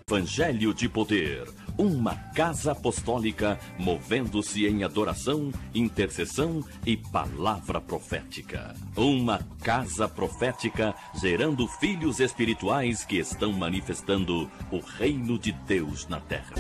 Evangelho de Poder, uma casa apostólica movendo-se em adoração, intercessão e palavra profética. Uma casa profética gerando filhos espirituais que estão manifestando o reino de Deus na terra.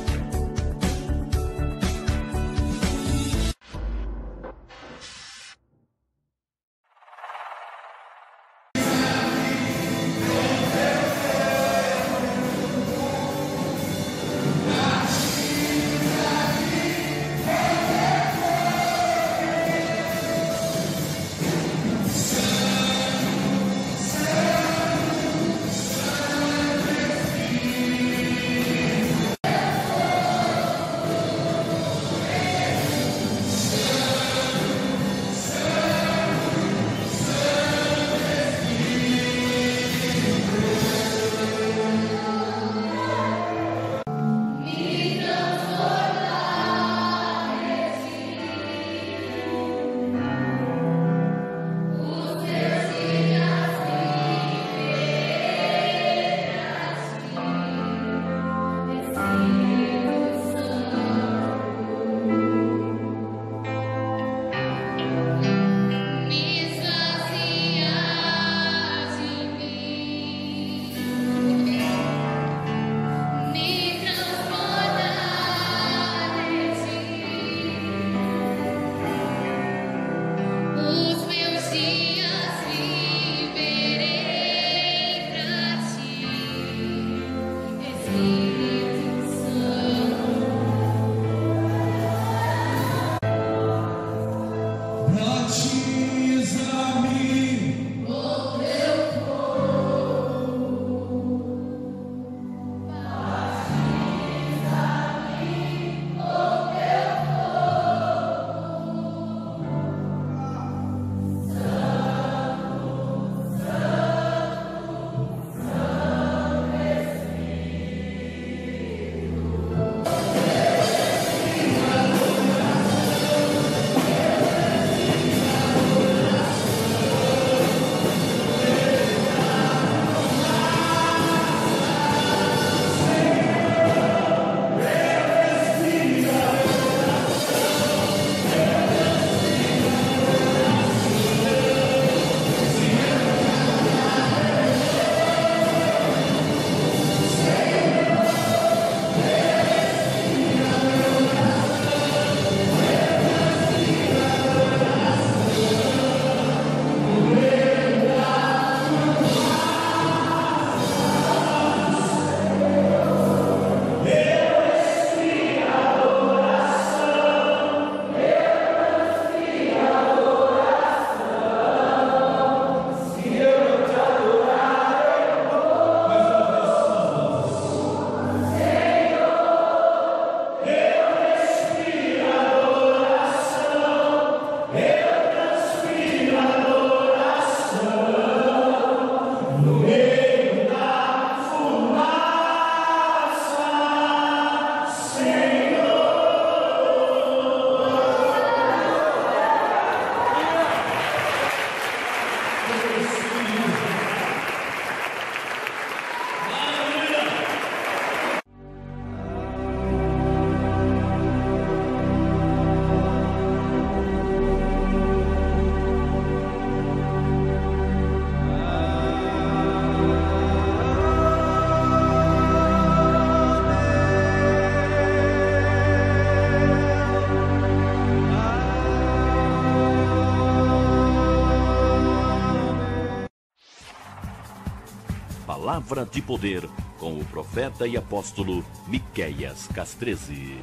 Palavra de Poder, com o profeta e apóstolo Miqueias Castrezi.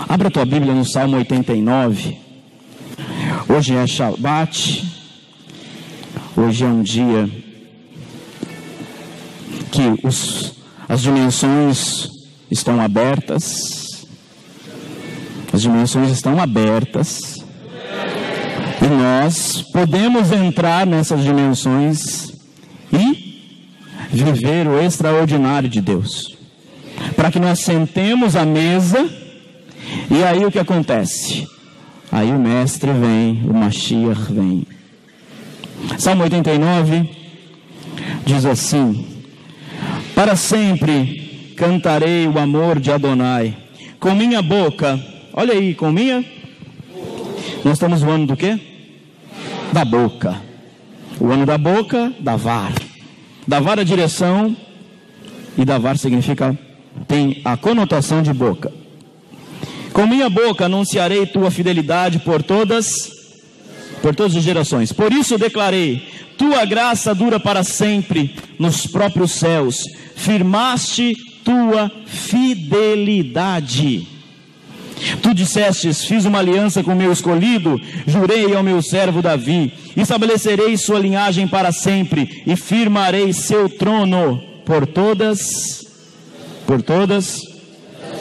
Abra a tua Bíblia no Salmo 89. Hoje é Shabat. Hoje é um dia que as dimensões estão abertas. As dimensões estão abertas. E nós podemos entrar nessas dimensões e viver o extraordinário de Deus. Para que nós sentemos à mesa, e aí o que acontece? Aí o Mestre vem, o Mashiach vem. Salmo 89 diz assim: Para sempre cantarei o amor de Adonai. Com minha boca, olha aí, com minha... Nós estamos no ano do quê? Da boca. O ano da boca, davar. Davar é direção, e davar significa, tem a conotação de boca. Com minha boca anunciarei tua fidelidade por todas as gerações. Por isso declarei, tua graça dura para sempre nos próprios céus. Firmaste tua fidelidade. Tu dissestes, fiz uma aliança com o meu escolhido, jurei ao meu servo Davi, estabelecerei sua linhagem para sempre, e firmarei seu trono por todas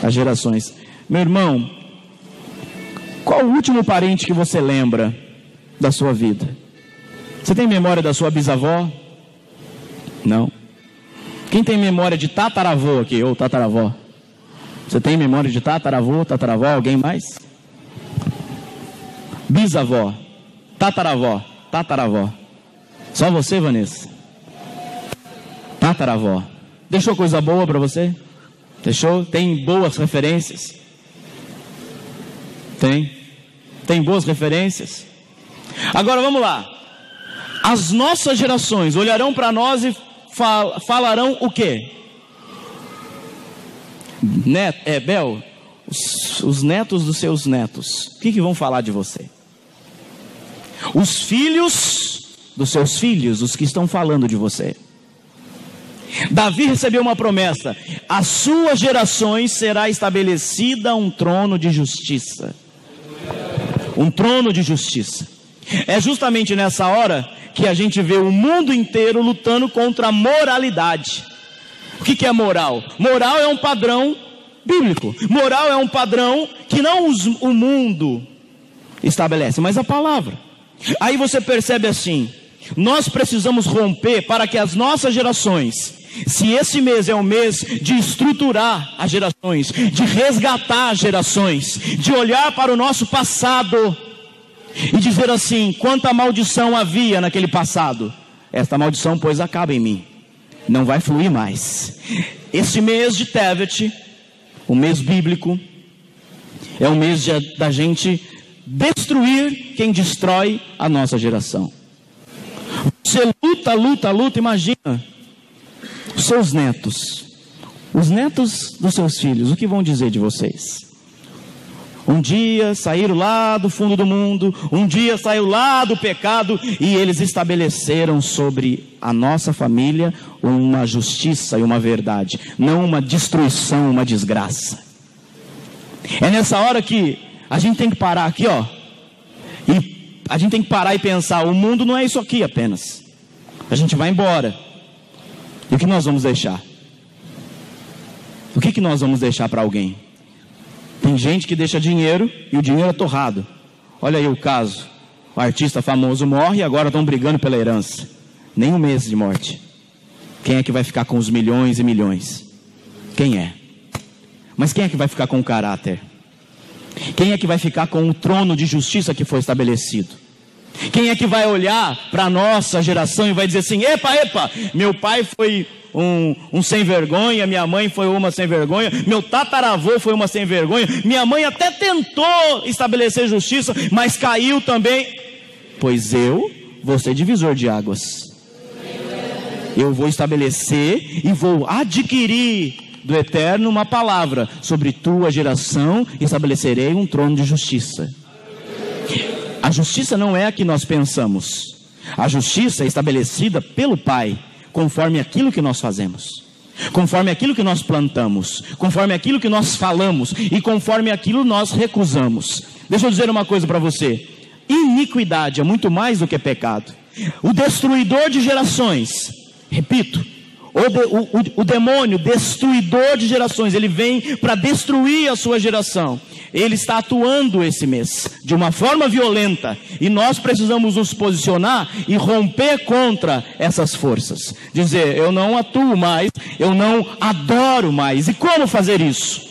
as gerações. Meu irmão, qual o último parente que você lembra da sua vida? Você tem memória da sua bisavó? Não. Quem tem memória de tataravô aqui, ou tataravó? Você tem memória de tataravô, tataravó, alguém mais? Bisavó, tataravó, tataravó. Só você, Vanessa? Tataravó. Deixou coisa boa para você? Deixou? Tem boas referências? Tem boas referências? Agora vamos lá. As nossas gerações olharão para nós e falarão o quê? Bel, os netos dos seus netos, o que vão falar de você? Os filhos dos seus filhos, os que estão falando de você. Davi recebeu uma promessa: as suas gerações será estabelecida um trono de justiça. Um trono de justiça. É justamente nessa hora que a gente vê o mundo inteiro lutando contra a moralidade. O que é moral? Moral é um padrão bíblico. Moral é um padrão que não o mundo estabelece, mas a palavra. Aí você percebe assim, nós precisamos romper para que as nossas gerações, se esse mês é o mês de estruturar as gerações, de resgatar as gerações, de olhar para o nosso passado e dizer assim, quanta maldição havia naquele passado, esta maldição pois acaba em mim, não vai fluir mais. Esse mês de Tevet, o mês bíblico, é um mês da gente destruir quem destrói a nossa geração. Você luta, imagina os seus netos, os netos dos seus filhos, o que vão dizer de vocês? Um dia saíram lá do fundo do mundo, um dia saiu lá do pecado, e eles estabeleceram sobre a nossa família uma justiça e uma verdade, não uma destruição, uma desgraça. É nessa hora que a gente tem que parar aqui, e a gente tem que parar e pensar, o mundo não é isso aqui apenas. A gente vai embora. E o que nós vamos deixar? O que nós vamos deixar para alguém? Tem gente que deixa dinheiro e o dinheiro é torrado. Olha aí o caso. O artista famoso morre e agora estão brigando pela herança. Nem um mês de morte. Quem é que vai ficar com os milhões e milhões? Quem é? Mas quem é que vai ficar com o caráter? Quem é que vai ficar com o trono de justiça que foi estabelecido? Quem é que vai olhar para a nossa geração e vai dizer assim, epa, meu pai foi um sem vergonha, minha mãe foi uma sem vergonha, meu tataravô foi uma sem vergonha, minha mãe até tentou estabelecer justiça, mas caiu também. Pois eu vou ser divisor de águas. Eu vou estabelecer e vou adquirir do Eterno uma palavra sobre tua geração, e estabelecerei um trono de justiça. A justiça não é a que nós pensamos. A justiça é estabelecida pelo Pai, conforme aquilo que nós fazemos, conforme aquilo que nós plantamos, conforme aquilo que nós falamos e conforme aquilo que nós recusamos. Deixa eu dizer uma coisa para você: iniquidade é muito mais do que pecado. O destruidor de gerações, repito, o demônio destruidor de gerações, ele vem para destruir a sua geração. Ele está atuando esse mês de uma forma violenta, e nós precisamos nos posicionar e romper contra essas forças. Dizer, eu não atuo mais, eu não adoro mais. E como fazer isso?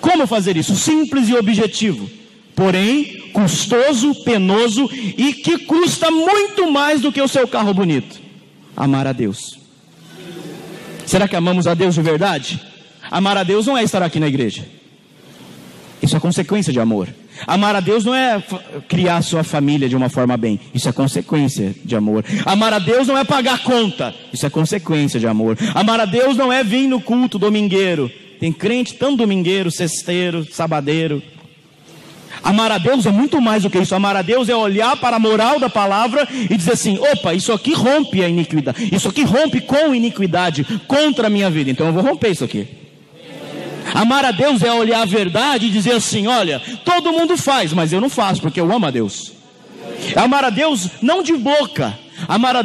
Como fazer isso? Simples e objetivo, porém custoso, penoso, e que custa muito mais do que o seu carro bonito: amar a Deus. Será que amamos a Deus de verdade? Amar a Deus não é estar aqui na igreja. Isso é consequência de amor. Amar a Deus não é criar sua família de uma forma bem. Isso é consequência de amor. Amar a Deus não é pagar conta. Isso é consequência de amor. Amar a Deus não é vir no culto domingueiro. Tem crente tão domingueiro, sexteiro, sabadeiro. Amar a Deus é muito mais do que isso. Amar a Deus é olhar para a moral da palavra e dizer assim: opa, isso aqui rompe a iniquidade. Isso aqui rompe com iniquidade contra a minha vida. Então eu vou romper isso aqui. Amar a Deus é olhar a verdade e dizer assim: olha, todo mundo faz, mas eu não faço porque eu amo a Deus. Amar a Deus não de boca. Amar a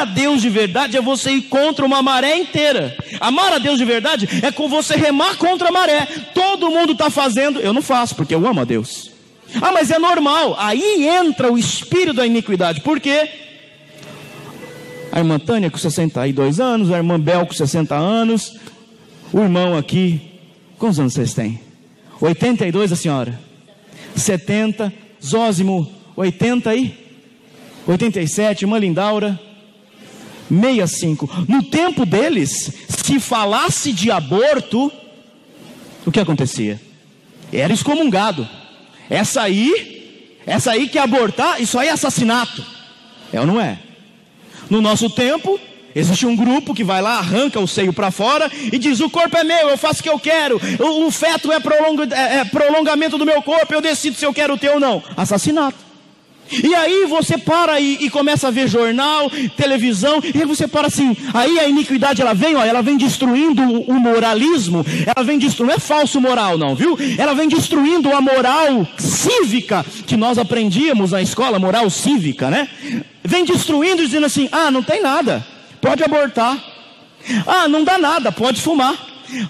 Deus de verdade é você ir contra uma maré inteira. Amar a Deus de verdade é com você remar contra a maré. Todo mundo está fazendo, eu não faço porque eu amo a Deus. Ah, mas é normal. Aí entra o espírito da iniquidade. Por quê? A irmã Tânia com 62 anos, a irmã Bel com 60 anos, o irmão aqui, quantos anos vocês têm? 82 a senhora? 70, Zósimo 80 e 87, irmã Lindaura 65. No tempo deles, se falasse de aborto, o que acontecia? Era excomungado. Essa aí que abortar, isso aí é assassinato. É ou não é? No nosso tempo, existe um grupo que vai lá, arranca o seio para fora e diz: o corpo é meu, eu faço o que eu quero, o feto é prolongamento do meu corpo, eu decido se eu quero o teu ou não. Assassinato. E aí você para e começa a ver jornal, televisão, e aí você para assim, aí a iniquidade ela vem destruindo o moralismo, ela vem destruindo, não é falso moral não, viu? Ela vem destruindo a moral cívica, que nós aprendíamos na escola, moral cívica, né? Vem destruindo, dizendo assim: ah, não tem nada, pode abortar. Ah, não dá nada, pode fumar.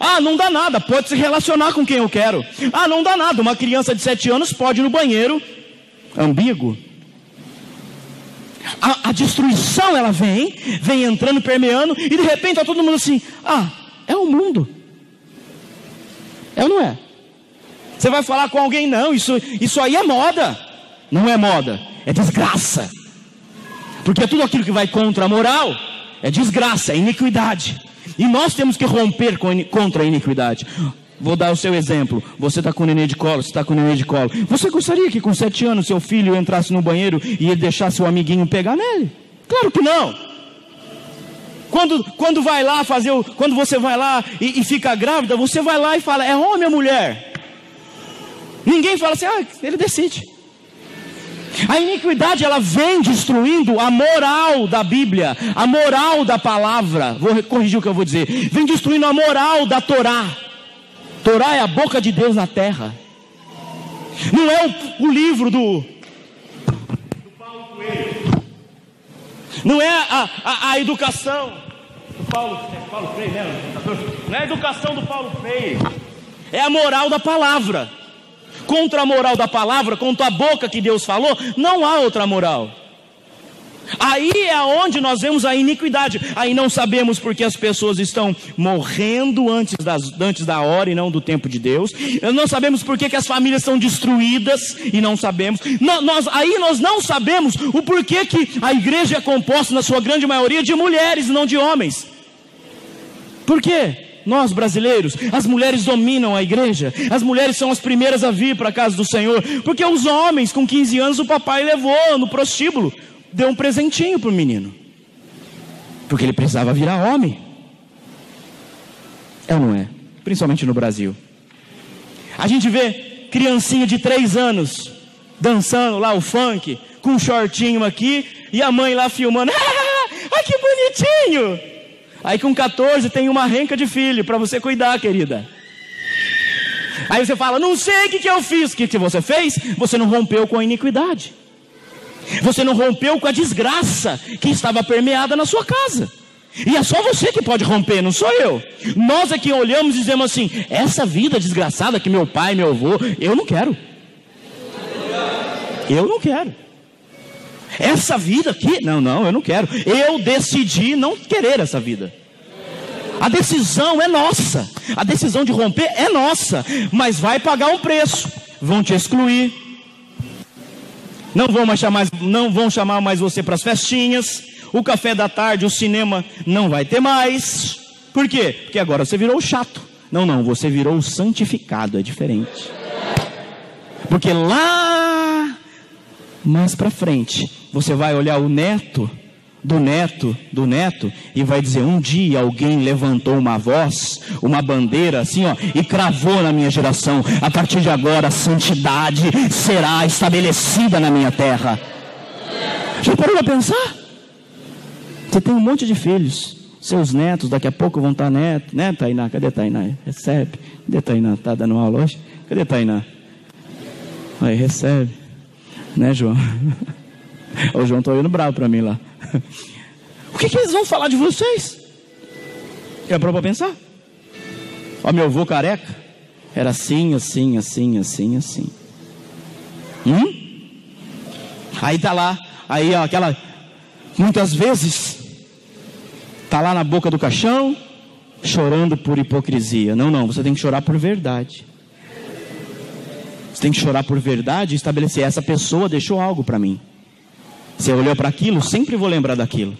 Ah, não dá nada, pode se relacionar com quem eu quero. Ah, não dá nada, uma criança de 7 anos pode ir no banheiro ambíguo. A destruição ela vem entrando, permeando, e de repente está todo mundo assim: ah, é o mundo. É ou não é? Você vai falar com alguém: não, isso aí é moda. Não é moda, é desgraça. Porque tudo aquilo que vai contra a moral é desgraça, é iniquidade. E nós temos que romper contra a iniquidade. Vou dar o seu exemplo. Você está com o nenê de colo, você está com o nenê de colo. Você gostaria que com 7 anos seu filho entrasse no banheiro e ele deixasse o amiguinho pegar nele? Claro que não. Quando vai lá quando você vai lá e fica grávida, você vai lá e fala: é homem ou mulher? Ninguém fala assim: ah, ele decide. A iniquidade ela vem destruindo a moral da Bíblia, a moral da palavra. Vou corrigir o que eu vou dizer. Vem destruindo a moral da Torá. Torá é a boca de Deus na terra. Não é o livro do Paulo Coelho. Não é a educação do Paulo Freire, né? Não é a educação do Paulo Freire. É a moral da palavra. Contra a moral da palavra, contra a boca que Deus falou, não há outra moral. Aí é onde nós vemos a iniquidade. Aí não sabemos porque as pessoas estão morrendo antes da hora e não do tempo de Deus. Não sabemos porque que as famílias são destruídas e não sabemos. Aí nós não sabemos o porquê que a igreja é composta na sua grande maioria de mulheres e não de homens. Por quê? Nós brasileiros, as mulheres dominam a igreja. As mulheres são as primeiras a vir para a casa do Senhor. Porque os homens com 15 anos o papai levou no prostíbulo, deu um presentinho para o menino, porque ele precisava virar homem. É ou não é? Principalmente no Brasil. A gente vê criancinha de 3 anos dançando lá o funk, com um shortinho aqui, e a mãe lá filmando. Ah, que bonitinho. Aí com 14 tem uma renca de filho para você cuidar, querida. Aí você fala: não sei o que eu fiz. O que você fez? Você não rompeu com a iniquidade. Você não rompeu com a desgraça que estava permeada na sua casa. E é só você que pode romper, não sou eu. Nós é que olhamos e dizemos assim: essa vida desgraçada que meu pai, meu avô, eu não quero. Eu não quero. Essa vida aqui, não, eu não quero. Eu decidi não querer essa vida. A decisão é nossa. A decisão de romper é nossa. Mas vai pagar um preço. Vão te excluir. Não vão chamar mais você para as festinhas. o café da tarde, o cinema não vai ter mais. Por quê? Porque agora você virou o chato. Não, você virou o santificado, é diferente. Porque lá mais para frente, você vai olhar o neto do neto, e vai dizer: um dia alguém levantou uma voz, uma bandeira assim, e cravou na minha geração: a partir de agora a santidade será estabelecida na minha terra. Já parou para pensar? Você tem um monte de filhos, seus netos daqui a pouco vão estar neto, né, Tainá? Cadê Tainá? Recebe. Cadê Tainá? Está dando aula hoje? Cadê Tainá? Aí, recebe, né, João? O João está olhando bravo para mim lá. O que eles vão falar de vocês? É para pensar. Meu avô careca era assim. Aí tá lá, aí aquela, muitas vezes tá lá na boca do caixão, chorando por hipocrisia. Não, você tem que chorar por verdade. Você tem que chorar por verdade e estabelecer: essa pessoa deixou algo para mim. Você olhou para aquilo, sempre vou lembrar daquilo.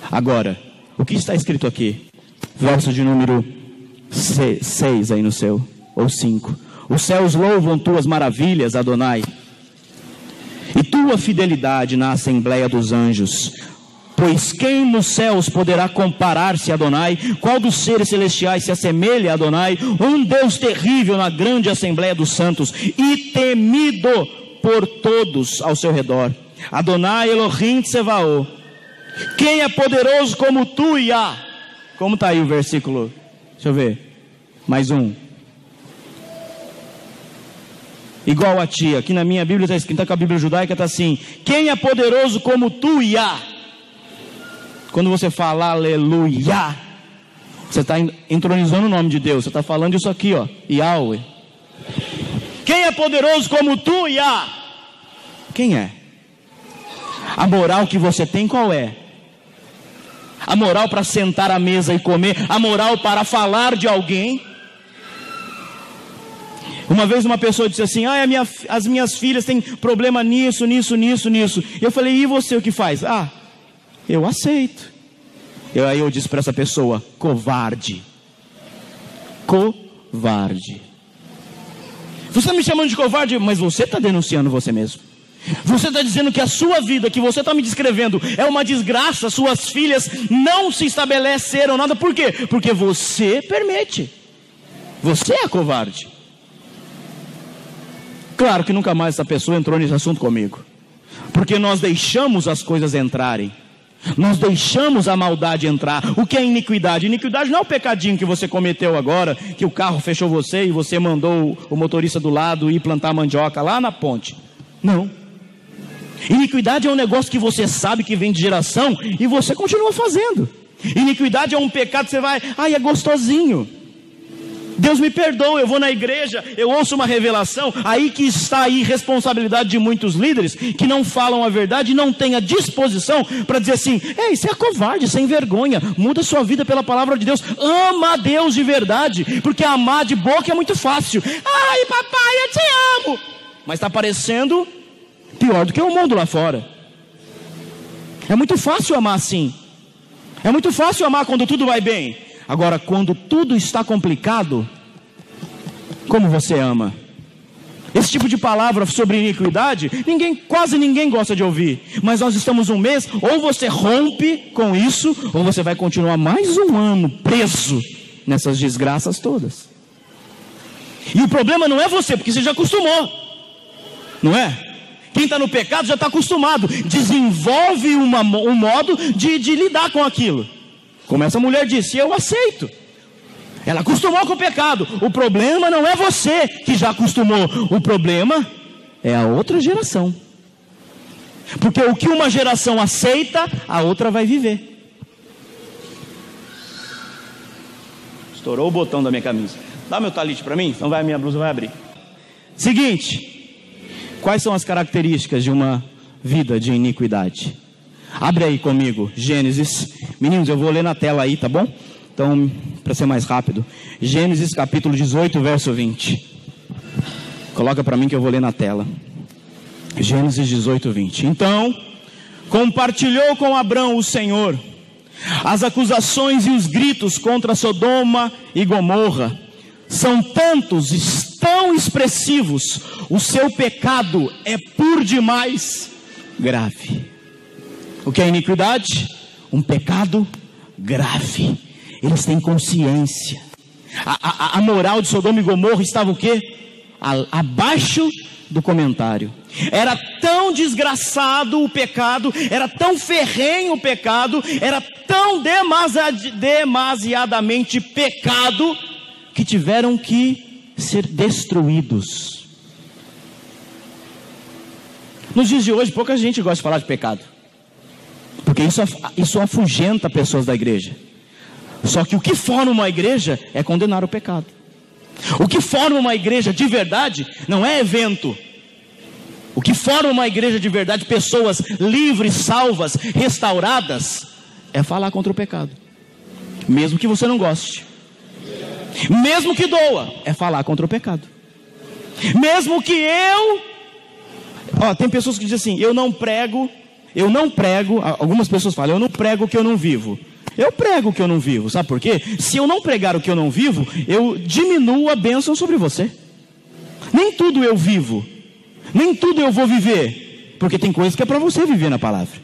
Agora, o que está escrito aqui? Verso de número 6 aí no seu, ou 5. Os céus louvam tuas maravilhas, Adonai, e tua fidelidade na assembleia dos anjos. Pois quem nos céus poderá comparar-se a Adonai? Qual dos seres celestiais se assemelha a Adonai? Um Deus terrível na grande assembleia dos santos, e temido por todos ao seu redor. Adonai Elohim Tsevaot. Quem é poderoso como tu, Yah? Como está aí o versículo? Deixa eu ver. Mais um. Igual a ti. Aqui na minha Bíblia está escrito, com a Bíblia judaica está assim: quem é poderoso como tu, Yah? Quando você fala aleluia, você está entronizando o nome de Deus. Você está falando isso aqui, Yahweh. Quem é poderoso como tu, Yah? Quem é? A moral que você tem qual é? A moral para sentar à mesa e comer? A moral para falar de alguém? Uma vez uma pessoa disse assim: as minhas filhas têm problema nisso. E eu falei: e você o que faz? Eu aceito. Aí eu disse para essa pessoa: covarde. Covarde. Você está me chamando de covarde, mas você está denunciando você mesmo. Você está dizendo que a sua vida, que você está me descrevendo, é uma desgraça. Suas filhas não se estabeleceram nada. Por quê? Porque você permite. Você é covarde. Claro que nunca mais essa pessoa entrou nesse assunto comigo, porque nós deixamos as coisas entrarem. Nós deixamos a maldade entrar. O que é iniquidade? Iniquidade não é o pecadinho que você cometeu agora, que o carro fechou você e você mandou o motorista do lado ir plantar mandioca lá na ponte. Não. Iniquidade é um negócio que você sabe que vem de geração e você continua fazendo. Iniquidade é um pecado que você vai: é gostosinho, Deus me perdoa, eu vou na igreja, eu ouço uma revelação. Aí que está a irresponsabilidade de muitos líderes que não falam a verdade e não têm a disposição para dizer assim: ei, você é covarde, sem vergonha, muda sua vida pela palavra de Deus, ama a Deus de verdade, porque amar de boca é muito fácil. Ai papai, eu te amo, mas está parecendo pior do que o mundo lá fora. É muito fácil amar assim, é muito fácil amar quando tudo vai bem. Agora, quando tudo está complicado, como você ama? Esse tipo de palavra sobre iniquidade, quase ninguém gosta de ouvir. Mas nós estamos um mês, ou você rompe com isso, ou você vai continuar mais um ano preso nessas desgraças todas. E o problema não é você, porque você já acostumou, não é? Quem está no pecado já está acostumado. Desenvolve um modo de lidar com aquilo. Como essa mulher disse: eu aceito. Ela acostumou com o pecado. O problema não é você que já acostumou. O problema é a outra geração. Porque o que uma geração aceita, a outra vai viver. Estourou o botão da minha camisa. Dá meu talite para mim, então minha blusa vai abrir. Seguinte: quais são as características de uma vida de iniquidade? Abre aí comigo, Gênesis. Meninos, eu vou ler na tela aí, tá bom? Então, para ser mais rápido, Gênesis capítulo 18, verso 20. Coloca para mim que eu vou ler na tela. Gênesis 18, 20. Então, compartilhou com Abrão o Senhor as acusações e os gritos contra Sodoma e Gomorra. São tantos, tão expressivos, o seu pecado é por demais grave. O que é iniquidade? Um pecado grave. Eles têm consciência. A moral de Sodoma e Gomorra estava o quê? Abaixo do comentário. Era tão desgraçado o pecado, era tão ferrenho o pecado, era tão demasiadamente pecado, que tiveram que ser destruídos. Nos dias de hoje, pouca gente gosta de falar de pecado, porque isso afugenta pessoas da igreja. Só que o que forma uma igreja é condenar o pecado. O que forma uma igreja de verdade não é evento. O que forma uma igreja de verdade, pessoas livres, salvas, restauradas, é falar contra o pecado. Mesmo que você não goste. Mesmo que doa, é falar contra o pecado. Mesmo que tem pessoas que dizem assim, eu não prego, algumas pessoas falam, eu não prego o que eu não vivo. Eu prego o que eu não vivo, sabe por quê? Se eu não pregar o que eu não vivo, eu diminuo a bênção sobre você. Nem tudo eu vivo, nem tudo eu vou viver, porque tem coisas que é para você viver na palavra,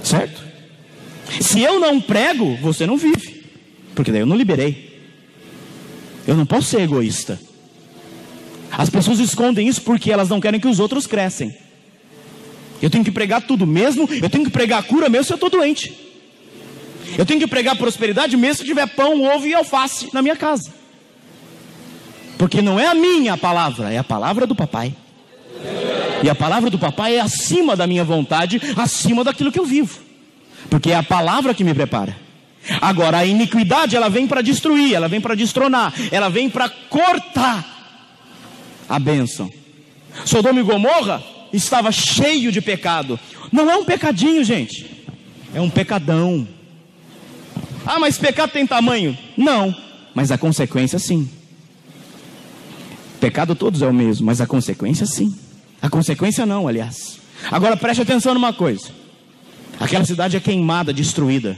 certo? Se eu não prego, você não vive, porque daí eu não liberei. Eu não posso ser egoísta. As pessoas escondem isso porque elas não querem que os outros crescem. Eu tenho que pregar tudo mesmo, eu tenho que pregar a cura mesmo se eu estou doente. Eu tenho que pregar prosperidade mesmo se tiver pão, ovo e alface na minha casa. Porque não é a minha palavra, é a palavra do papai. E a palavra do papai é acima da minha vontade, acima daquilo que eu vivo. Porque é a palavra que me prepara. Agora a iniquidade, ela vem para destruir, ela vem para destronar, ela vem para cortar a bênção. Sodoma e Gomorra estava cheio de pecado. Não é um pecadinho, gente, é um pecadão. Ah, mas pecado tem tamanho? Não, mas a consequência sim. Pecado todos é o mesmo, mas a consequência sim. A consequência não, aliás. Agora preste atenção numa coisa. Aquela cidade é queimada, destruída.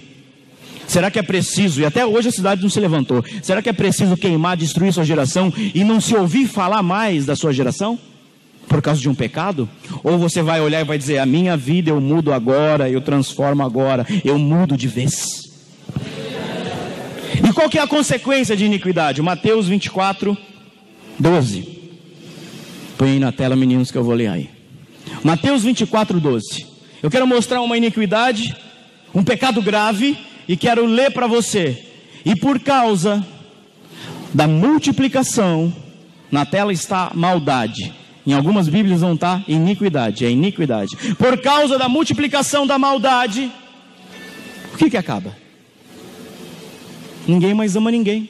Será que é preciso, e até hoje a cidade não se levantou, será que é preciso queimar, destruir sua geração e não se ouvir falar mais da sua geração? Por causa de um pecado? Ou você vai olhar e vai dizer, a minha vida eu mudo agora, eu transformo agora, eu mudo de vez. E qual que é a consequência de iniquidade? Mateus 24, 12. Põe aí na tela, meninos, que eu vou ler aí. Mateus 24, 12. Eu quero mostrar uma iniquidade, um pecado grave, e quero ler para você. E por causa da multiplicação, na tela está maldade. Em algumas Bíblias não está iniquidade, é iniquidade. Por causa da multiplicação da maldade, o que acaba? Ninguém mais ama ninguém.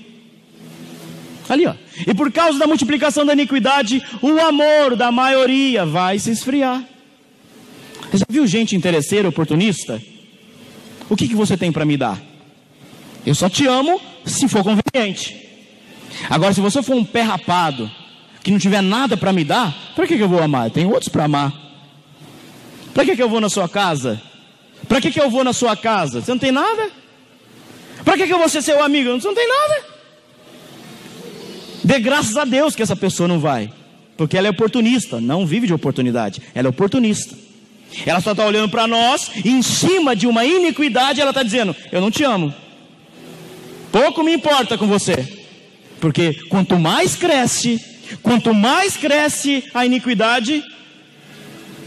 Ali, ó. E por causa da multiplicação da iniquidade, o amor da maioria vai se esfriar. Você já viu gente interesseira, oportunista? O que você tem para me dar? Eu só te amo se for conveniente. Agora, se você for um pé rapado, que não tiver nada para me dar, para que eu vou amar? Eu tenho outros para amar. Para que eu vou na sua casa? Para que eu vou na sua casa? Você não tem nada? Para que eu vou ser seu amigo? Você não tem nada. Dê graças a Deus que essa pessoa não vai, porque ela é oportunista, não vive de oportunidade, ela é oportunista. Ela só está olhando para nós, e em cima de uma iniquidade ela está dizendo, eu não te amo, pouco me importa com você. Porque quanto mais cresce a iniquidade,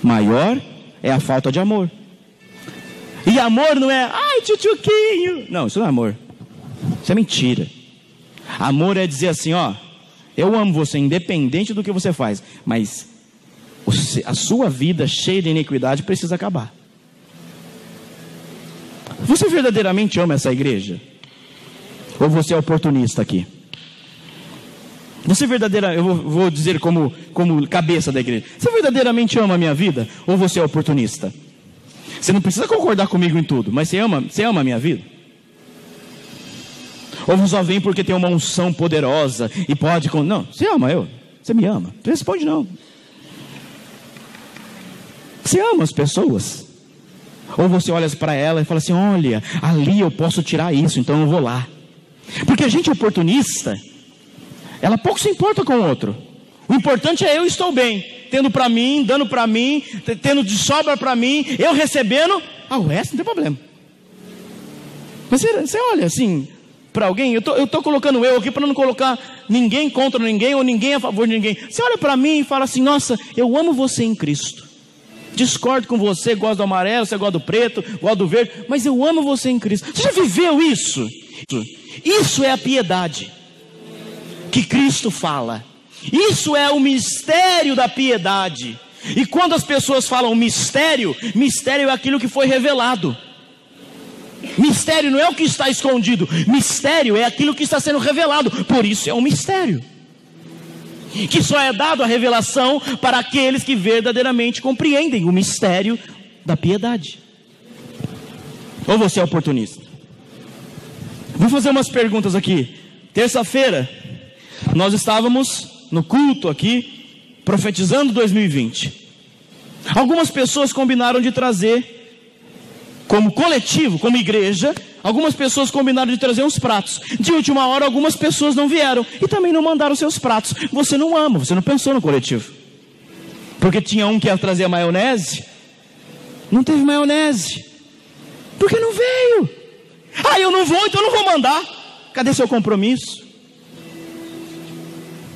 maior é a falta de amor. E amor não é, ai tchutchuquinho, não, isso não é amor, isso é mentira. Amor é dizer assim, ó, eu amo você independente do que você faz, mas a sua vida cheia de iniquidade precisa acabar. Você verdadeiramente ama essa igreja? Ou você é oportunista aqui? Você verdadeiramente, eu vou dizer como cabeça da igreja, você verdadeiramente ama a minha vida? Ou você é oportunista? Você não precisa concordar comigo em tudo, mas você ama a minha vida? Ou você só vem porque tem uma unção poderosa e pode... Não, você ama eu, você me ama. Responde não. Você ama as pessoas? Ou você olha para ela e fala assim, olha, ali eu posso tirar isso, então eu vou lá. Porque a gente oportunista, ela pouco se importa com o outro. O importante é eu estou bem, tendo para mim, dando para mim, tendo de sobra para mim, eu recebendo, o resto não tem problema. Mas você olha assim para alguém, eu estou colocando eu aqui para não colocar ninguém contra ninguém ou ninguém a favor de ninguém. Você olha para mim e fala assim, nossa, eu amo você em Cristo. Discordo com você, gosto do amarelo, você gosta do preto, gosto do verde, mas eu amo você em Cristo. Você já viveu isso? Isso é a piedade que Cristo fala. Isso é o mistério da piedade. E quando as pessoas falam mistério, mistério é aquilo que foi revelado. Mistério não é o que está escondido, mistério é aquilo que está sendo revelado. Por isso é um mistério, que só é dado a revelação para aqueles que verdadeiramente compreendem o mistério da piedade. Ou você é oportunista? Vou fazer umas perguntas aqui. Terça-feira nós estávamos no culto aqui, profetizando 2020. Algumas pessoas combinaram de trazer, como coletivo, como igreja, algumas pessoas combinaram de trazer uns pratos. De última hora, algumas pessoas não vieram e também não mandaram seus pratos. Você não ama, você não pensou no coletivo. Porque tinha um que ia trazer a maionese, não teve maionese, porque não veio. Eu não vou, então eu não vou mandar. Cadê seu compromisso?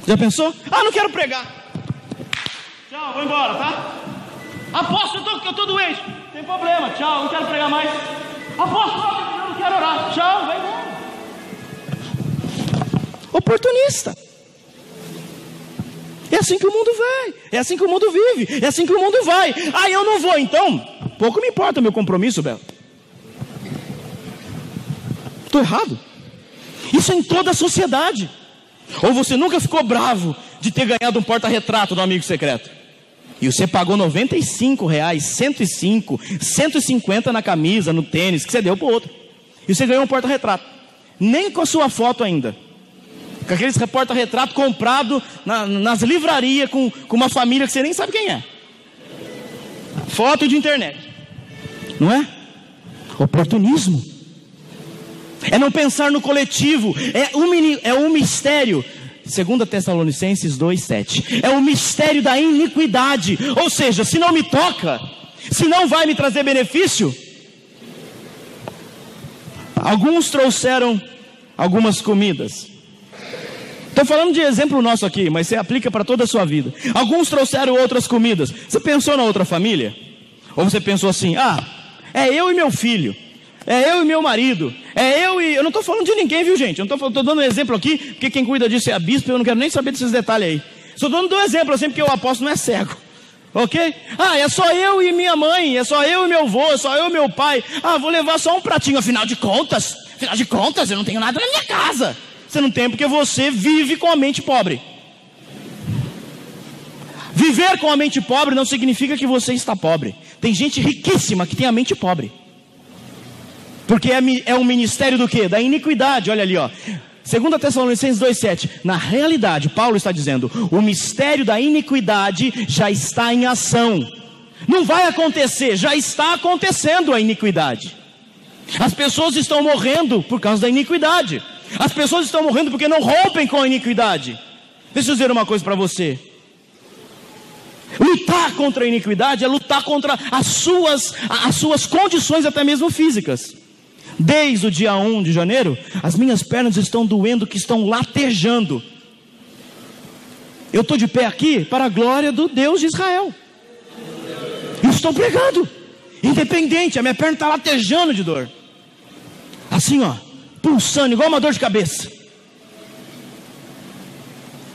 Já pensou? Não quero pregar. Tchau, vou embora, tá? Apóstolo, eu estou doente. Tem problema, tchau, não quero pregar mais. Apóstolo, eu não quero orar. Tchau, vai embora. Oportunista. É assim que o mundo vai, é assim que o mundo vive, é assim que o mundo vai. Eu não vou, então pouco me importa o meu compromisso, Belo. Estou errado? Isso é em toda a sociedade. Ou você nunca ficou bravo de ter ganhado um porta-retrato do amigo secreto? E você pagou R$95, 105, 150 na camisa, no tênis, que você deu para o outro. E você ganhou um porta-retrato. Nem com a sua foto ainda. Com aqueles porta-retrato comprado nas livrarias com uma família que você nem sabe quem é. Foto de internet. Não é? Oportunismo. É não pensar no coletivo. É um mistério. 2 Tessalonicenses 2,7. É o mistério da iniquidade. Ou seja, se não me toca, se não vai me trazer benefício. Alguns trouxeram algumas comidas. Estou falando de exemplo nosso aqui, mas você aplica para toda a sua vida. Alguns trouxeram outras comidas. Você pensou na outra família? Ou você pensou assim, é eu e meu filho, é eu e meu marido, eu não estou falando de ninguém, viu gente? Eu estou dando um exemplo aqui, porque quem cuida disso é a bispa, eu não quero nem saber desses detalhes aí. Estou dando um exemplo assim, porque o apóstolo não é cego, ok? É só eu e minha mãe, é só eu e meu avô, é só eu e meu pai. Vou levar só um pratinho, afinal de contas, eu não tenho nada na minha casa. Você não tem porque você vive com a mente pobre. Viver com a mente pobre não significa que você está pobre. Tem gente riquíssima que tem a mente pobre. Porque é um ministério do quê? Da iniquidade. Olha ali, 2 Tessalonicenses 2,7. Na realidade, Paulo está dizendo, o mistério da iniquidade já está em ação. Não vai acontecer, já está acontecendo a iniquidade. As pessoas estão morrendo por causa da iniquidade. As pessoas estão morrendo porque não rompem com a iniquidade. Deixa eu dizer uma coisa para você. Lutar contra a iniquidade é lutar contra as suas condições até mesmo físicas. Desde o dia 1 de janeiro, as minhas pernas estão doendo, que estão latejando. Eu estou de pé aqui para a glória do Deus de Israel. Eu estou pregando, independente, a minha perna está latejando de dor. Assim pulsando, igual uma dor de cabeça.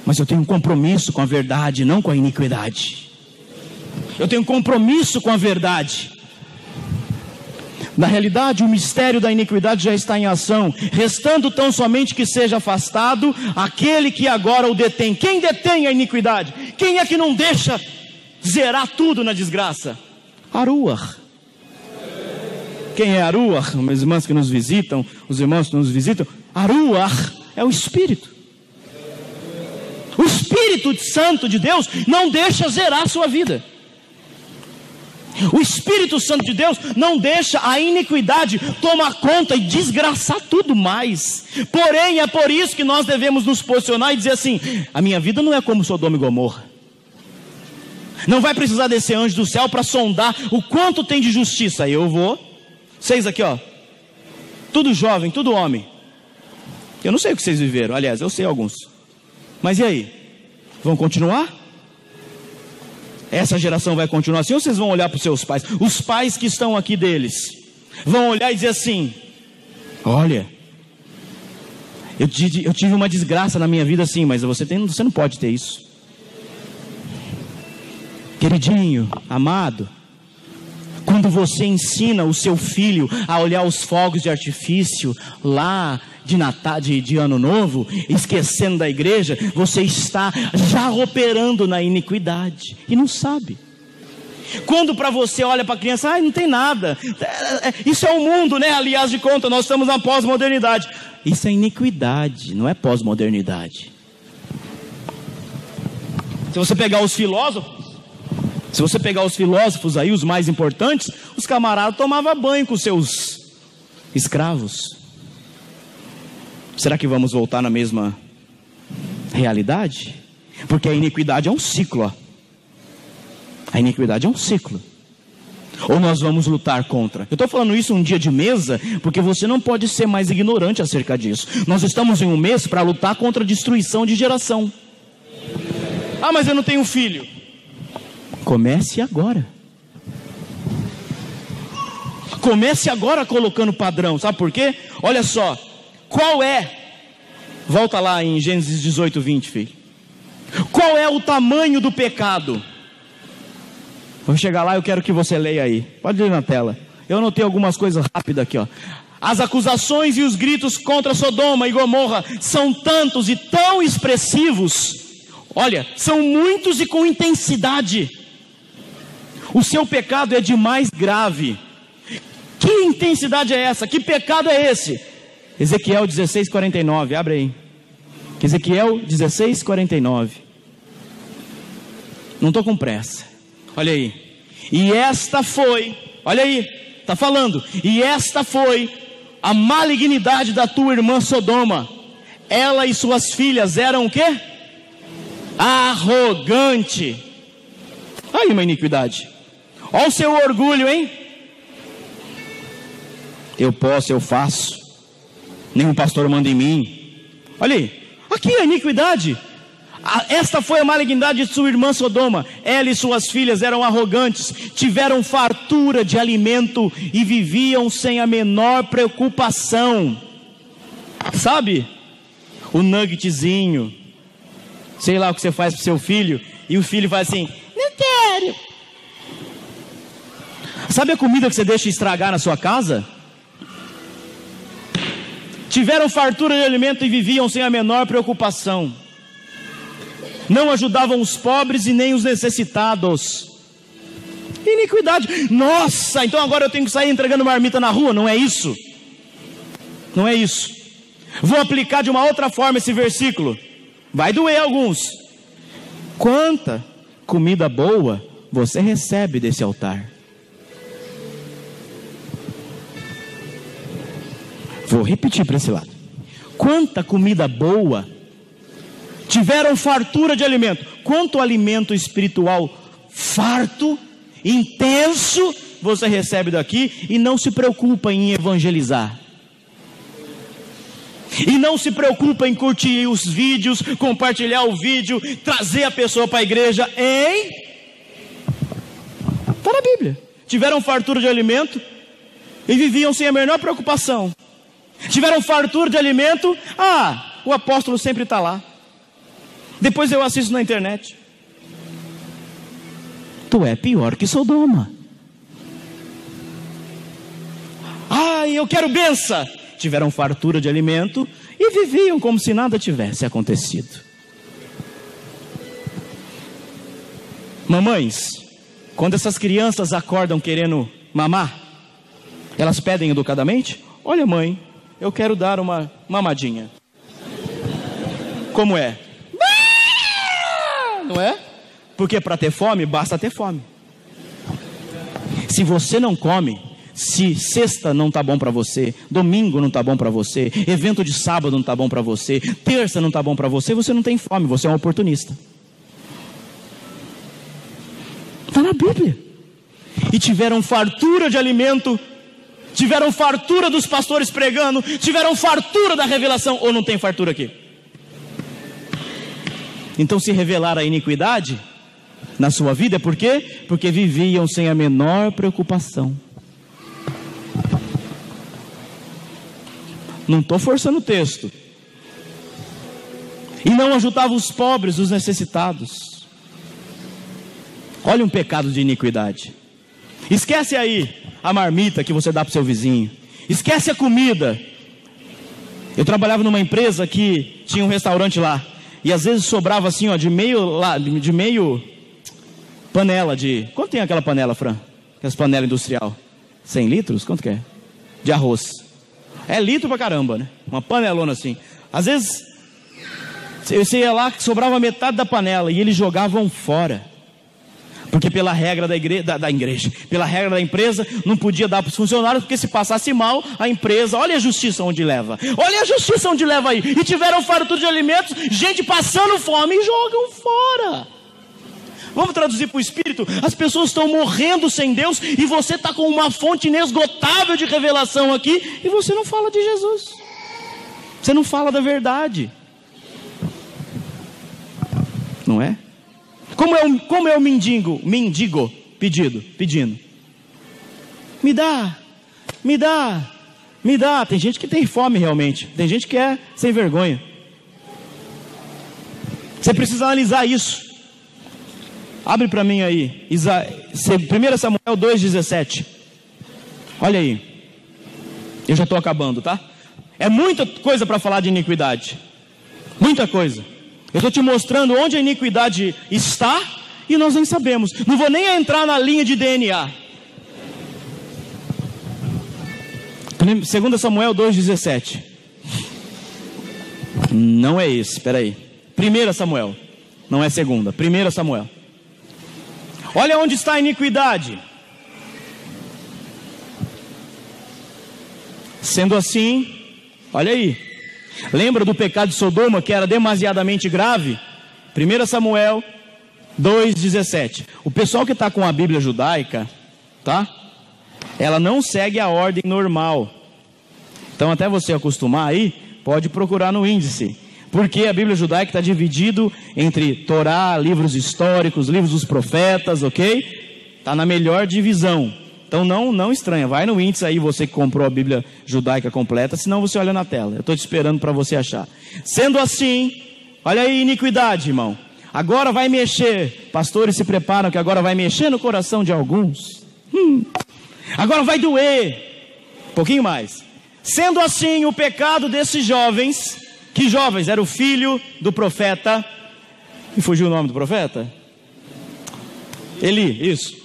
Mas eu tenho um compromisso com a verdade, não com a iniquidade. Eu tenho um compromisso com a verdade. Na realidade, o mistério da iniquidade já está em ação, restando tão somente que seja afastado aquele que agora o detém. Quem detém a iniquidade? Quem é que não deixa zerar tudo na desgraça? Aruach. Quem é Aruach? As irmãs que nos visitam, os irmãos que nos visitam. Aruach é o Espírito. O Espírito Santo de Deus não deixa zerar a sua vida. O Espírito Santo de Deus não deixa a iniquidade tomar conta e desgraçar tudo mais. Porém, é por isso que nós devemos nos posicionar e dizer assim: a minha vida não é como Sodoma e Gomorra. Não vai precisar descer anjo do céu para sondar o quanto tem de justiça. Eu vou. Vocês aqui, ó, tudo jovem, tudo homem. Eu não sei o que vocês viveram, aliás, eu sei alguns. Mas e aí? Vão continuar? Essa geração vai continuar assim, ou vocês vão olhar para os seus pais? Os pais que estão aqui deles vão olhar e dizer assim: olha, eu tive uma desgraça na minha vida assim, mas você não pode ter isso. Queridinho, amado, quando você ensina o seu filho a olhar os fogos de artifício lá de Natal, de Ano Novo, esquecendo da igreja, você está já operando na iniquidade e não sabe. Quando para você olha para a criança, não tem nada, isso é o mundo, né? Aliás de contas, nós estamos na pós-modernidade. Isso é iniquidade, não é pós-modernidade. Se você pegar os filósofos aí, os mais importantes, os camaradas tomavam banho com seus escravos. Será que vamos voltar na mesma realidade? Porque a iniquidade é um ciclo, ó. A iniquidade é um ciclo. Ou nós vamos lutar contra? Eu estou falando isso um dia de mesa, porque você não pode ser mais ignorante acerca disso. Nós estamos em um mês para lutar contra a destruição de geração. Ah, mas eu não tenho filho. Comece agora. Comece agora colocando padrão. Sabe por quê? Olha só. Qual é? Volta lá em Gênesis 18, 20, filho. Qual é o tamanho do pecado? Vou chegar lá, eu quero que você leia aí. Pode ler na tela. Eu anotei algumas coisas rápidas aqui, ó. As acusações e os gritos contra Sodoma e Gomorra são tantos e tão expressivos. Olha, são muitos e com intensidade. O seu pecado é demais grave. Que intensidade é essa? Que pecado é esse? Ezequiel 16:49, abre aí. Ezequiel 16:49. Não estou com pressa. Olha aí. E esta foi, olha aí, está falando. E esta foi a malignidade da tua irmã Sodoma. Ela e suas filhas eram o quê? Arrogante. Aí uma iniquidade. Olha o seu orgulho, hein? Eu posso, eu faço. Nenhum pastor manda em mim. Olha aí. Aqui a iniquidade. Esta foi a malignidade de sua irmã Sodoma. Ela e suas filhas eram arrogantes, tiveram fartura de alimento e viviam sem a menor preocupação. Sabe? O nuggetzinho, sei lá o que você faz para o seu filho, e o filho faz assim: não quero. Sabe a comida que você deixa estragar na sua casa? Tiveram fartura de alimento e viviam sem a menor preocupação. Não ajudavam os pobres e nem os necessitados. Iniquidade. Nossa, então agora eu tenho que sair entregando marmita na rua? Não é isso. Não é isso. Vou aplicar de uma outra forma esse versículo. Vai doer alguns. Quanta comida boa você recebe desse altar? Vou repetir para esse lado. Quanta comida boa. Tiveram fartura de alimento. Quanto alimento espiritual farto, intenso, você recebe daqui e não se preocupa em evangelizar. E não se preocupa em curtir os vídeos, compartilhar o vídeo, trazer a pessoa para a igreja, hein? Está na Bíblia. Tiveram fartura de alimento e viviam sem a menor preocupação. Tiveram fartura de alimento. O apóstolo sempre está lá. Depois eu assisto na internet. Tu é pior que Sodoma. Eu quero benção. Tiveram fartura de alimento e viviam como se nada tivesse acontecido. Mamães, quando essas crianças acordam querendo mamar, elas pedem educadamente: olha, mãe, eu quero dar uma mamadinha. Como é? Não é? Porque para ter fome, basta ter fome. Se você não come, se sexta não está bom para você, domingo não está bom para você, evento de sábado não está bom para você, terça não está bom para você, você não tem fome, você é um oportunista. Está na Bíblia. E tiveram fartura de alimento, tiveram fartura dos pastores pregando, tiveram fartura da revelação, ou não tem fartura aqui? Então, se revelar a iniquidade na sua vida, é por quê? Porque viviam sem a menor preocupação. Não estou forçando o texto. E não ajudavam os pobres, os necessitados. Olha um pecado de iniquidade. Esquece aí a marmita que você dá para o seu vizinho. Esquece a comida. Eu trabalhava numa empresa que tinha um restaurante lá. E às vezes sobrava assim, ó, de meio panela de... Quanto tem aquela panela, Fran? Aquela panela industrial? 100 litros? Quanto que é? De arroz. É litro pra caramba, né? Uma panelona assim. Às vezes, você ia lá, sobrava metade da panela e eles jogavam fora. Porque pela regra da igreja, pela regra da empresa, não podia dar para os funcionários, porque se passasse mal, a empresa, olha a justiça onde leva. Olha a justiça onde leva aí. E tiveram fartura de alimentos, gente passando fome e jogam fora. Vamos traduzir para o Espírito? As pessoas estão morrendo sem Deus e você está com uma fonte inesgotável de revelação aqui e você não fala de Jesus. Você não fala da verdade. Não é? Como é o mendigo pedindo? Me dá. Tem gente que tem fome realmente. Tem gente que é sem vergonha. Você precisa analisar isso. Abre para mim aí, 1 Samuel 2,17. Olha aí. Eu já estou acabando, tá? É muita coisa para falar de iniquidade. Muita coisa. Eu estou te mostrando onde a iniquidade está e nós nem sabemos. Não vou nem entrar na linha de DNA. 2 Samuel 2,17. Não é esse, espera aí. 1 Samuel. Não é 2. 1 Samuel. Olha onde está a iniquidade. Sendo assim, olha aí. Lembra do pecado de Sodoma, que era demasiadamente grave? 1 Samuel 2,17. O pessoal que está com a Bíblia judaica, tá? Ela não segue a ordem normal. Então, até você acostumar aí, pode procurar no índice. Porque a Bíblia judaica está dividido entre Torá, livros históricos, livros dos profetas, ok? Está na melhor divisão. Então não estranha, vai no índice aí, você que comprou a Bíblia judaica completa, senão você olha na tela. Eu estou te esperando para você achar. Sendo assim, olha aí, iniquidade, irmão. Agora vai mexer, pastores se preparam que agora vai mexer no coração de alguns. Agora vai doer, um pouquinho mais. Sendo assim, o pecado desses jovens... Que jovens? Era o filho do profeta. E fugiu o nome do profeta? Eli, isso.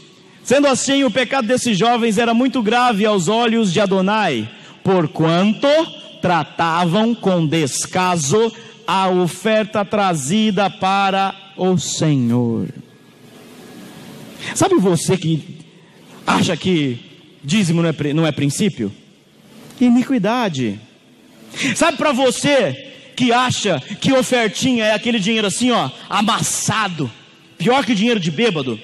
Sendo assim, o pecado desses jovens era muito grave aos olhos de Adonai, porquanto tratavam com descaso a oferta trazida para o Senhor. Sabe você que acha que dízimo não é princípio? Iniquidade. Sabe para você que acha que ofertinha é aquele dinheiro assim, ó, amassado, pior que dinheiro de bêbado?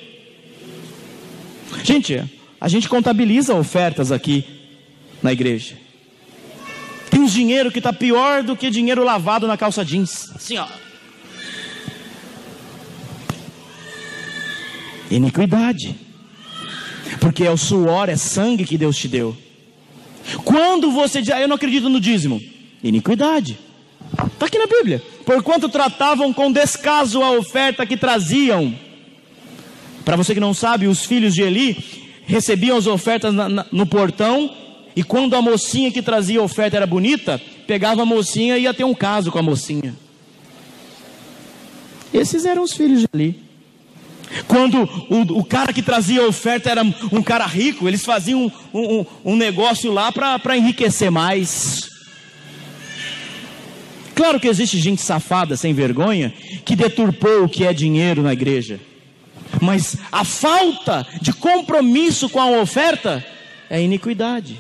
Gente, a gente contabiliza ofertas aqui na igreja. Tem uns dinheiro que está pior do que dinheiro lavado na calça jeans, assim, ó. Iniquidade. Porque é o suor, é sangue que Deus te deu. Quando você diz, eu não acredito no dízimo, iniquidade. Está aqui na Bíblia. Porquanto tratavam com descaso a oferta que traziam. Para você que não sabe, os filhos de Eli recebiam as ofertas no portão. E quando a mocinha que trazia a oferta era bonita, pegava a mocinha e ia ter um caso com a mocinha. Esses eram os filhos de Eli. Quando o cara que trazia a oferta era um cara rico, eles faziam um negócio lá para enriquecer mais. Claro que existe gente safada, sem vergonha, que deturpou o que é dinheiro na igreja. Mas a falta de compromisso com a oferta é iniquidade.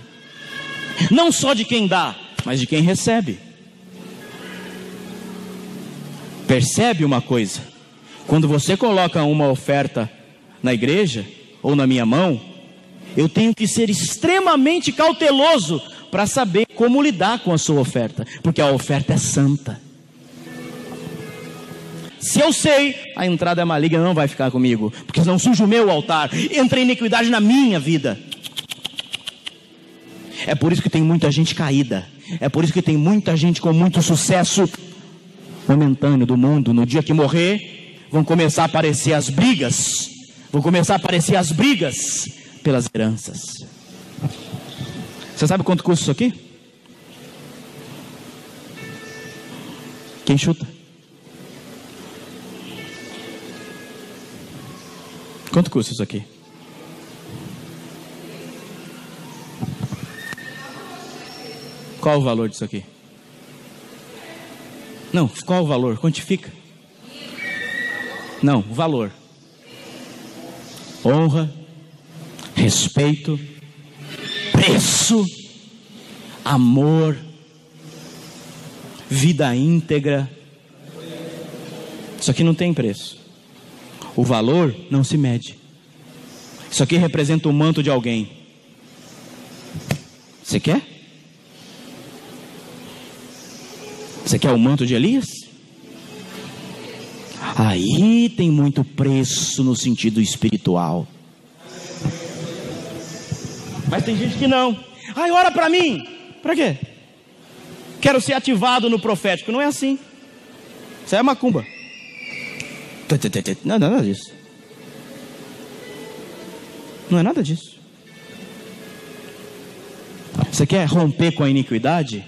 Não só de quem dá, mas de quem recebe. Percebe uma coisa? Quando você coloca uma oferta na igreja, ou na minha mão, eu tenho que ser extremamente cauteloso para saber como lidar com a sua oferta, porque a oferta é santa. Se eu sei, a entrada maligna não vai ficar comigo, porque senão sujo o meu altar, entra iniquidade na minha vida. É por isso que tem muita gente caída, é por isso que tem muita gente com muito sucesso momentâneo do mundo. No dia que morrer, vão começar a aparecer as brigas, pelas heranças. Você sabe quanto custa isso aqui? Quem chuta? Quanto custa isso aqui? Qual o valor disso aqui? Não, qual o valor? Quantifica. Não, o valor. Honra, respeito, preço, amor, vida íntegra. Isso aqui não tem preço. O valor não se mede. Isso aqui representa o manto de alguém. Você quer? Você quer o manto de Elias? Aí tem muito preço no sentido espiritual. Mas tem gente que não. Ai, ora para mim. Para quê? Quero ser ativado no profético. Não é assim. Isso é macumba. Não é nada disso. Não é nada disso. Você quer romper com a iniquidade?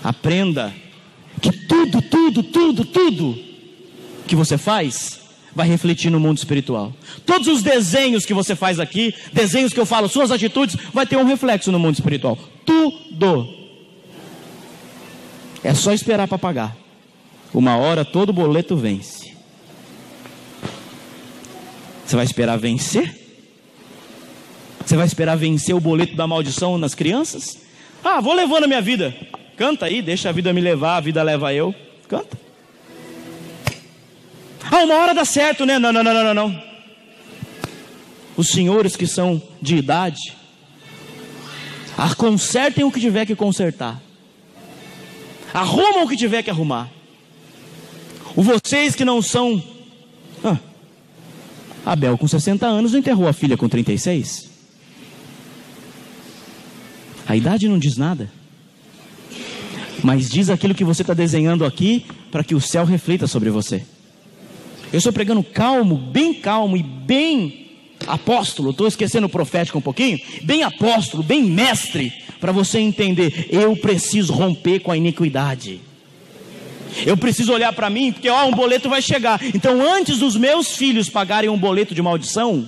Aprenda que tudo que você faz vai refletir no mundo espiritual. Todos os desenhos que você faz aqui, desenhos que eu falo, suas atitudes, vai ter um reflexo no mundo espiritual. Tudo. É só esperar para pagar. Uma hora todo boleto vence. Você vai esperar vencer? Você vai esperar vencer o boleto da maldição nas crianças? Ah, vou levando a minha vida. Canta aí, deixa a vida me levar, a vida leva eu. Canta. Ah, uma hora dá certo, né? Não. Os senhores que são de idade, consertem o que tiver que consertar. Arrumam o que tiver que arrumar. Vocês que não são... Abel com 60 anos não enterrou a filha com 36. A idade não diz nada. Mas diz aquilo que você está desenhando aqui, para que o céu reflita sobre você. Eu estou pregando calmo e bem apóstolo. Estou esquecendo o profético um pouquinho. Bem apóstolo, bem mestre, para você entender. Eu preciso romper com a iniquidade. Eu preciso olhar para mim, porque um boleto vai chegar. Então antes dos meus filhos pagarem um boleto de maldição,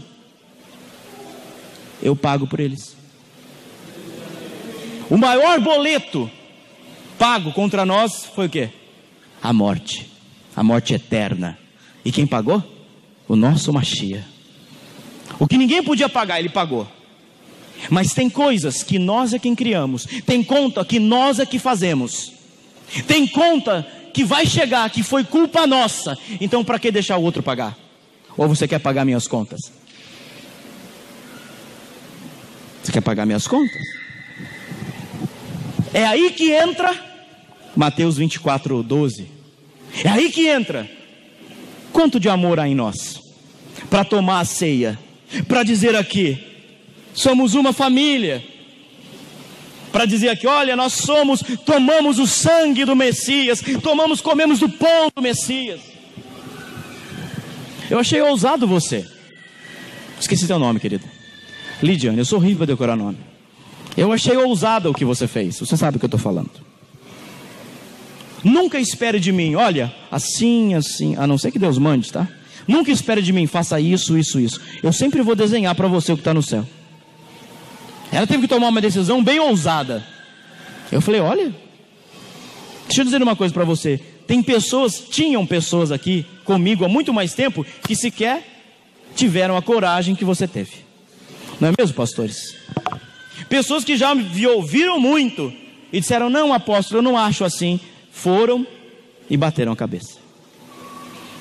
eu pago por eles. O maior boleto pago contra nós foi o quê? A morte eterna. E quem pagou? O nosso Mashiach. O que ninguém podia pagar, ele pagou. Mas tem coisas que nós é quem criamos, tem conta que nós é que fazemos, tem conta que vai chegar, que foi culpa nossa. Então para que deixar o outro pagar? Ou você quer pagar minhas contas? Você quer pagar minhas contas? É aí que entra Mateus 24:12. É aí que entra quanto de amor há em nós para tomar a ceia, para dizer aqui, somos uma família, para dizer aqui, olha, nós tomamos o sangue do Messias, comemos do pão do Messias. Eu achei ousado você. Esqueci teu nome, querida. Lidiane, eu sou horrível para decorar nome. Eu achei ousado o que você fez. Você sabe o que eu estou falando. Nunca espere de mim, olha, assim, a não ser que Deus mande, tá? Nunca espere de mim, faça isso. Eu sempre vou desenhar para você o que está no céu. Ela teve que tomar uma decisão bem ousada. Eu falei, olha, deixa eu dizer uma coisa para você. Tinham pessoas aqui comigo há muito mais tempo que sequer tiveram a coragem que você teve. Não é mesmo, pastores? Pessoas que já me ouviram muito e disseram, não, apóstolo, eu não acho assim. Foram e bateram a cabeça.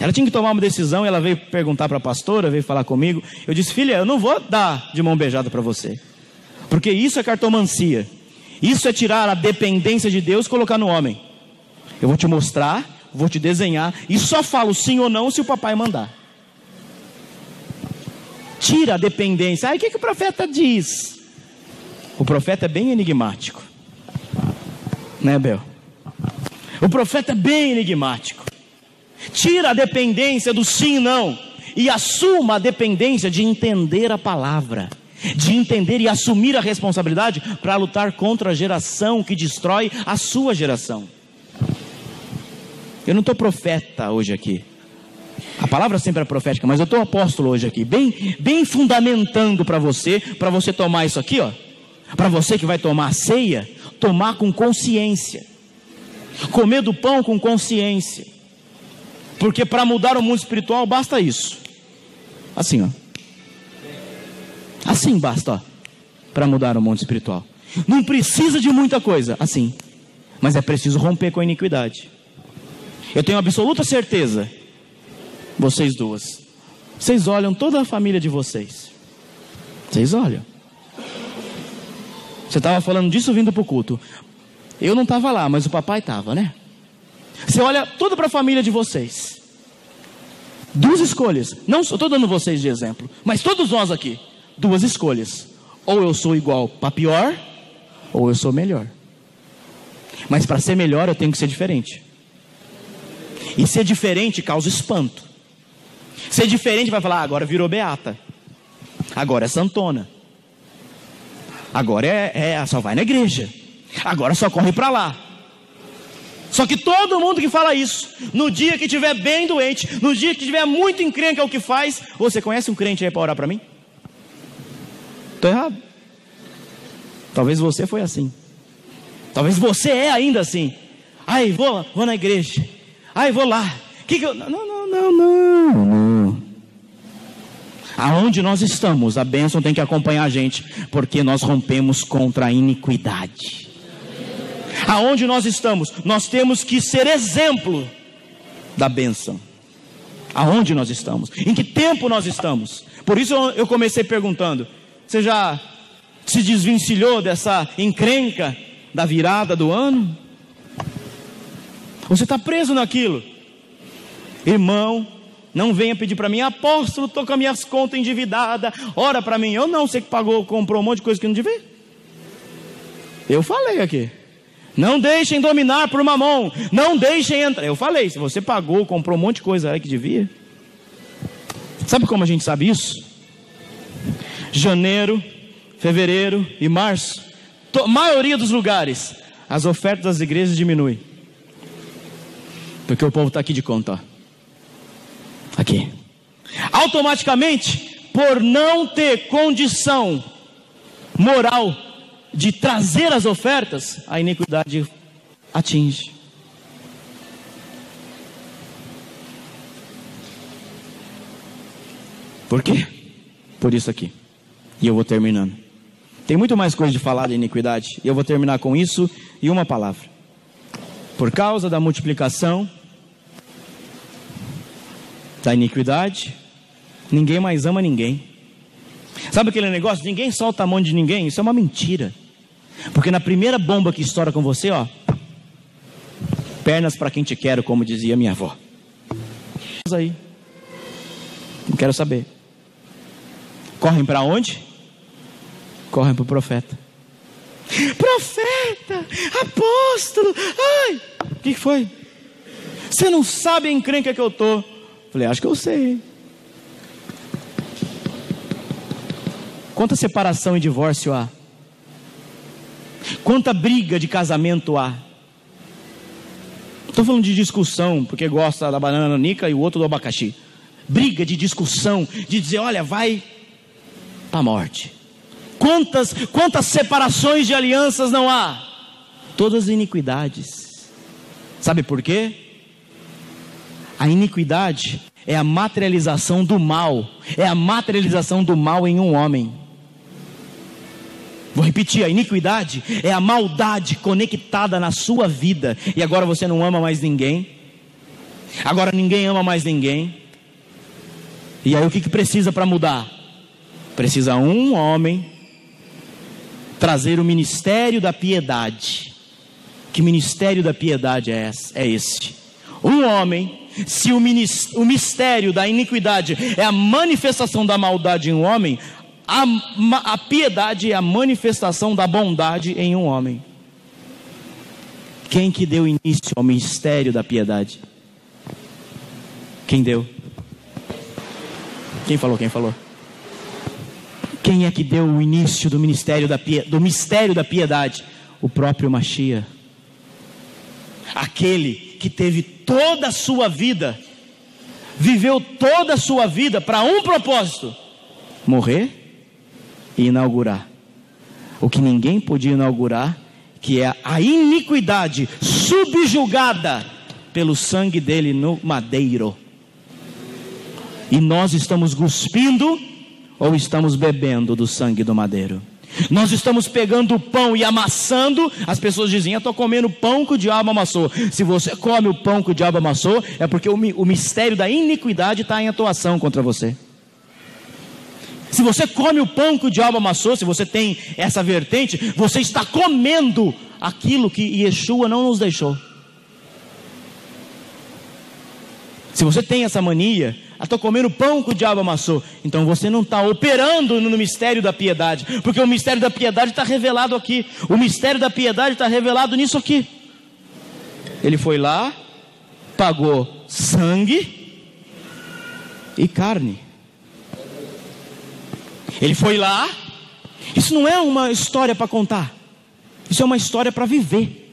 Ela tinha que tomar uma decisão, ela veio perguntar para a pastora, veio falar comigo. Eu disse, filha, eu não vou dar de mão beijada para você, porque isso é cartomancia. Isso é tirar a dependência de Deus e colocar no homem. Eu vou te mostrar, vou te desenhar, e só falo sim ou não se o papai mandar. Tira a dependência. Aí o que o profeta diz? O profeta é bem enigmático, né, Bel? O profeta é bem enigmático. Tira a dependência do sim e não, e assuma a dependência de entender a palavra, de entender e assumir a responsabilidade para lutar contra a geração que destrói a sua geração. Eu não estou profeta hoje aqui. A palavra sempre é profética, mas eu estou apóstolo hoje aqui, bem fundamentando para você tomar isso aqui, ó. Para você que vai tomar a ceia, tomar com consciência, comer do pão com consciência, porque para mudar o mundo espiritual basta isso, assim, ó, assim basta, ó, para mudar o mundo espiritual. Não precisa de muita coisa, assim, mas é preciso romper com a iniquidade. Eu tenho absoluta certeza, vocês duas, vocês olham toda a família de vocês, vocês olham. Você estava falando disso vindo para o culto. Eu não estava lá, mas o papai estava, né? Você olha tudo para a família de vocês. Duas escolhas. Não estou dando vocês de exemplo, mas todos nós aqui. Duas escolhas. Ou eu sou igual para pior, ou eu sou melhor. Mas para ser melhor eu tenho que ser diferente. E ser diferente causa espanto. Ser diferente vai falar, agora virou beata. Agora é santona. Agora só vai na igreja. Agora só corre para lá. Só que todo mundo que fala isso, no dia que estiver bem doente, no dia que estiver muito encrenca o que faz, você conhece um crente aí para orar para mim? Estou errado. Talvez você foi assim. Talvez você é ainda assim. Ai, vou na igreja. Ai, vou lá. Não. Aonde nós estamos, a bênção tem que acompanhar a gente, porque nós rompemos contra a iniquidade. Aonde nós estamos, nós temos que ser exemplo da bênção. Aonde nós estamos, em que tempo nós estamos. Por isso eu comecei perguntando, você já se desvencilhou dessa encrenca da virada do ano? Você está preso naquilo? Irmão, não venha pedir para mim, apóstolo, estou com as minhas contas endividadas, ora para mim. Eu não, você que pagou, comprou um monte de coisa que não devia. Eu falei aqui, não deixem dominar por mamão, não deixem entrar. Eu falei, se você pagou, comprou um monte de coisa aí que devia. Sabe como a gente sabe isso? Janeiro, fevereiro e março, maioria dos lugares, as ofertas das igrejas diminuem, porque o povo está aqui de conta, ó. Aqui, automaticamente, por não ter condição moral de trazer as ofertas, a iniquidade atinge. Por quê? Por isso aqui. E eu vou terminando. Tem muito mais coisa de falar da iniquidade, e eu vou terminar com isso e uma palavra. Por causa da multiplicação da iniquidade, ninguém mais ama ninguém. Sabe aquele negócio? Ninguém solta a mão de ninguém. Isso é uma mentira. Porque na primeira bomba que estoura com você, ó, pernas para quem te quero, como dizia minha avó. Aí, não quero saber. Correm para onde? Correm para o profeta. Profeta, apóstolo, ai, o que foi? Você não sabe a encrenca que eu estou. Falei, acho que eu sei. Quanta separação e divórcio há? Quanta briga de casamento há? Estou falando de discussão, porque gosta da banana nanica e o outro do abacaxi. Briga de discussão, de dizer, olha, vai para a morte. Quantas separações de alianças não há? Todas iniquidades. Sabe por quê? A iniquidade é a materialização do mal. É a materialização do mal em um homem. Vou repetir, a iniquidade é a maldade conectada na sua vida. E agora você não ama mais ninguém. Agora ninguém ama mais ninguém. E aí o que precisa para mudar? Precisa um homem trazer o ministério da piedade. Que ministério da piedade é esse? Um homem, se o mistério da iniquidade é a manifestação da maldade em um homem, a piedade é a manifestação da bondade em um homem. Quem que deu início ao mistério da piedade? Quem deu? Quem falou? Quem é que deu o início do mistério da piedade? O próprio Mashiach. Aquele que teve toda a sua vida, viveu toda a sua vida para um propósito: morrer e inaugurar o que ninguém podia inaugurar, que é a iniquidade subjugada pelo sangue dele no madeiro. E nós estamos cuspindo ou estamos bebendo do sangue do madeiro? Nós estamos pegando o pão e amassando. As pessoas dizem: eu estou comendo pão que o diabo amassou. Se você come o pão que o diabo amassou, é porque o mistério da iniquidade está em atuação contra você. Se você come o pão que o diabo amassou, se você tem essa vertente, você está comendo aquilo que Yeshua não nos deixou. Se você tem essa mania: estou comendo pão que o diabo amassou, então você não está operando no mistério da piedade, porque o mistério da piedade está revelado aqui. O mistério da piedade está revelado nisso aqui. Ele foi lá, pagou sangue e carne. Ele foi lá. Isso não é uma história para contar, isso é uma história para viver.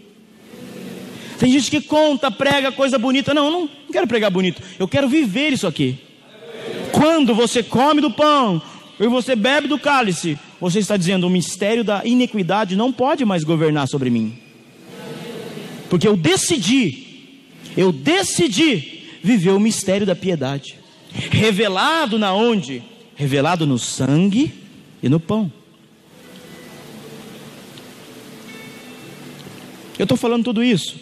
Tem gente que conta, prega coisa bonita. Não, eu não quero pregar bonito, eu quero viver isso aqui. Quando você come do pão e você bebe do cálice, você está dizendo: o mistério da iniquidade não pode mais governar sobre mim, porque eu decidi viver o mistério da piedade, revelado na onde? Revelado no sangue e no pão. Eu estou falando tudo isso,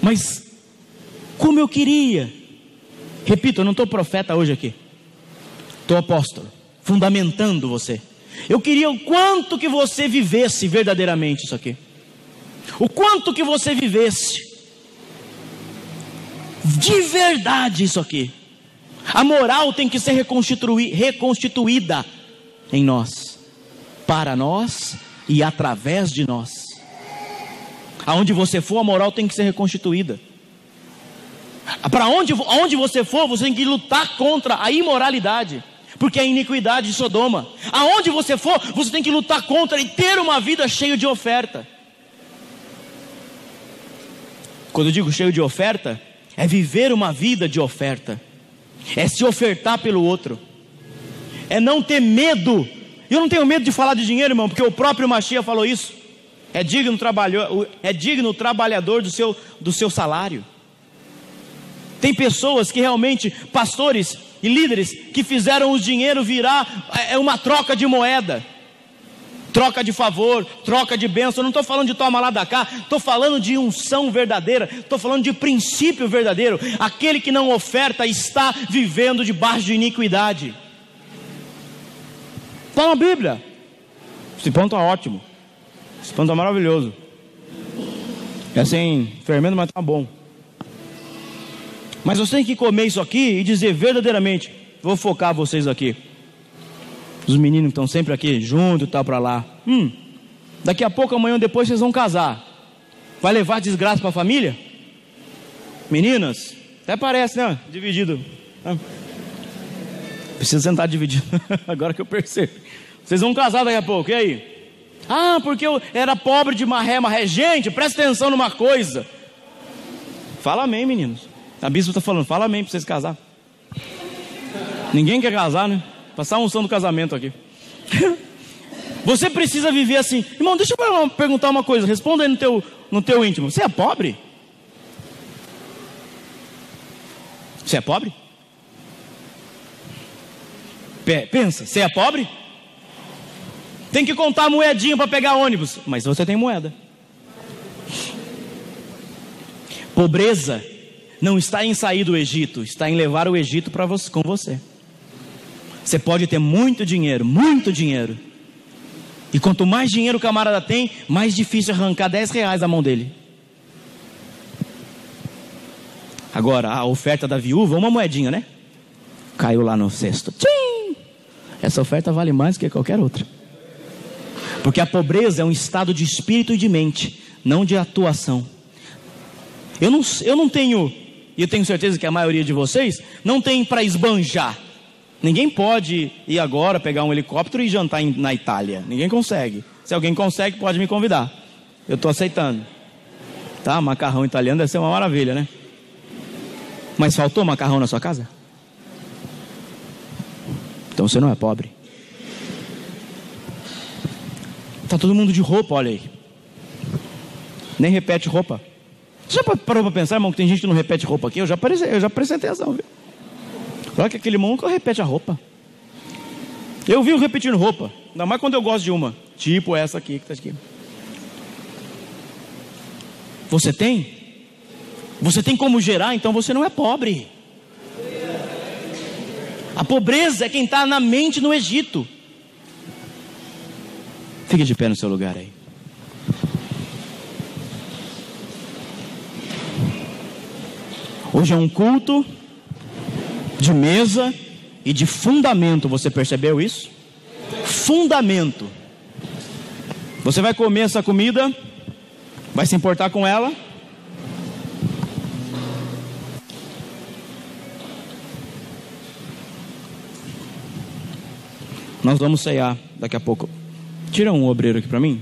mas como eu queria, repito, eu não estou profeta hoje aqui, estou apóstolo, fundamentando você. Eu queria o quanto que você vivesse verdadeiramente isso aqui, o quanto que você vivesse de verdade isso aqui. A moral tem que ser reconstituída em nós, para nós e através de nós. Aonde você for, a moral tem que ser reconstituída. Para onde você for, você tem que lutar contra a imoralidade, porque é a iniquidade de Sodoma. Aonde você for, você tem que lutar contra e ter uma vida cheia de oferta. Quando eu digo cheio de oferta, é viver uma vida de oferta, é se ofertar pelo outro, é não ter medo. Eu não tenho medo de falar de dinheiro, irmão, porque o próprio Mashiach falou isso. É digno o trabalhador do seu salário. Tem pessoas que realmente, pastores e líderes, que fizeram o dinheiro virar uma troca de moeda, troca de favor, troca de bênção. Eu não estou falando de toma lá da cá, estou falando de unção verdadeira, estou falando de princípio verdadeiro. Aquele que não oferta está vivendo debaixo de iniquidade. Está na Bíblia. Esse pão está ótimo, esse pão está maravilhoso, é sem fermento, mas está bom. Mas você tem que comer isso aqui e dizer verdadeiramente: vou focar vocês aqui, os meninos que estão sempre aqui junto e tal, para lá. Daqui a pouco, amanhã ou depois, vocês vão casar. Vai levar desgraça para a família? Meninas, até parece, né? Dividido. Precisa sentar dividido. Agora que eu percebo. Vocês vão casar daqui a pouco, e aí? Porque eu era pobre de marré. Gente, presta atenção numa coisa. Fala amém, meninos. A bispo está falando: fala amém para vocês casar. Ninguém quer casar, né? Passar a unção do casamento aqui. Você precisa viver assim. Irmão, deixa eu perguntar uma coisa. Responda aí no teu íntimo. Você é pobre? Você é pobre? Pensa, você é pobre? Tem que contar a moedinha para pegar ônibus, mas você tem moeda. Pobreza não está em sair do Egito, está em levar o Egito com você. Você pode ter muito dinheiro, e quanto mais dinheiro o camarada tem, mais difícil arrancar 10 reais da mão dele. Agora, a oferta da viúva, uma moedinha, né? Caiu lá no cesto. Tchim! Essa oferta vale mais que qualquer outra. Porque a pobreza é um estado de espírito e de mente, não de atuação. Eu não tenho, e eu tenho certeza que a maioria de vocês não tem para esbanjar. Ninguém pode ir agora pegar um helicóptero e jantar na Itália. Ninguém consegue. Se alguém consegue, pode me convidar. Eu estou aceitando. Tá? Macarrão italiano deve ser uma maravilha, né? Mas faltou macarrão na sua casa? Então você não é pobre. Está todo mundo de roupa, olha aí. Nem repete roupa. Você já parou para pensar, irmão, que tem gente que não repete roupa aqui? Eu já prestei atenção, viu? Olha que aquele irmão nunca repete a roupa. Eu vivo repetindo roupa. Ainda mais quando eu gosto de uma. Tipo essa aqui que está aqui. Você tem? Você tem como gerar, então você não é pobre. A pobreza é quem está na mente no Egito. Fique de pé no seu lugar aí. Hoje é um culto de mesa e de fundamento. Você percebeu isso? Fundamento. Você vai comer essa comida, vai se importar com ela. Nós vamos ceiar daqui a pouco. Tira um obreiro aqui para mim.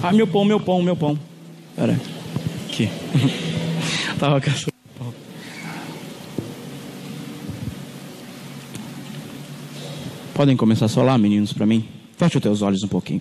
Ah, meu pão. Pera, aqui. Tava caçando pão. Podem começar a solar, meninos, para mim? Feche os teus olhos um pouquinho.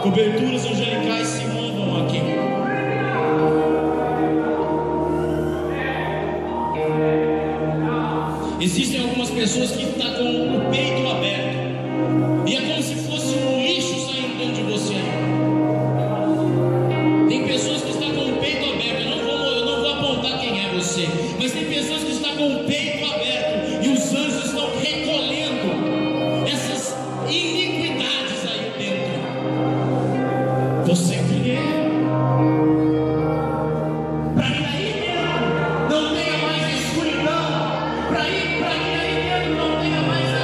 Coberturas angelicais se movam aqui. Existem algumas pessoas que estão com o peito aberto. E é como se fosse um lixo saindo dentro de você. Tem pessoas que estão com o peito aberto. Eu não vou apontar quem é você. Mas tem pessoas que estão com o peito aberto. E os anjos estão recolhendo essas iniquidades aí dentro. Você crê? Para que aí dentro não tenha mais escuridão. Para que aí dentro não tenha mais a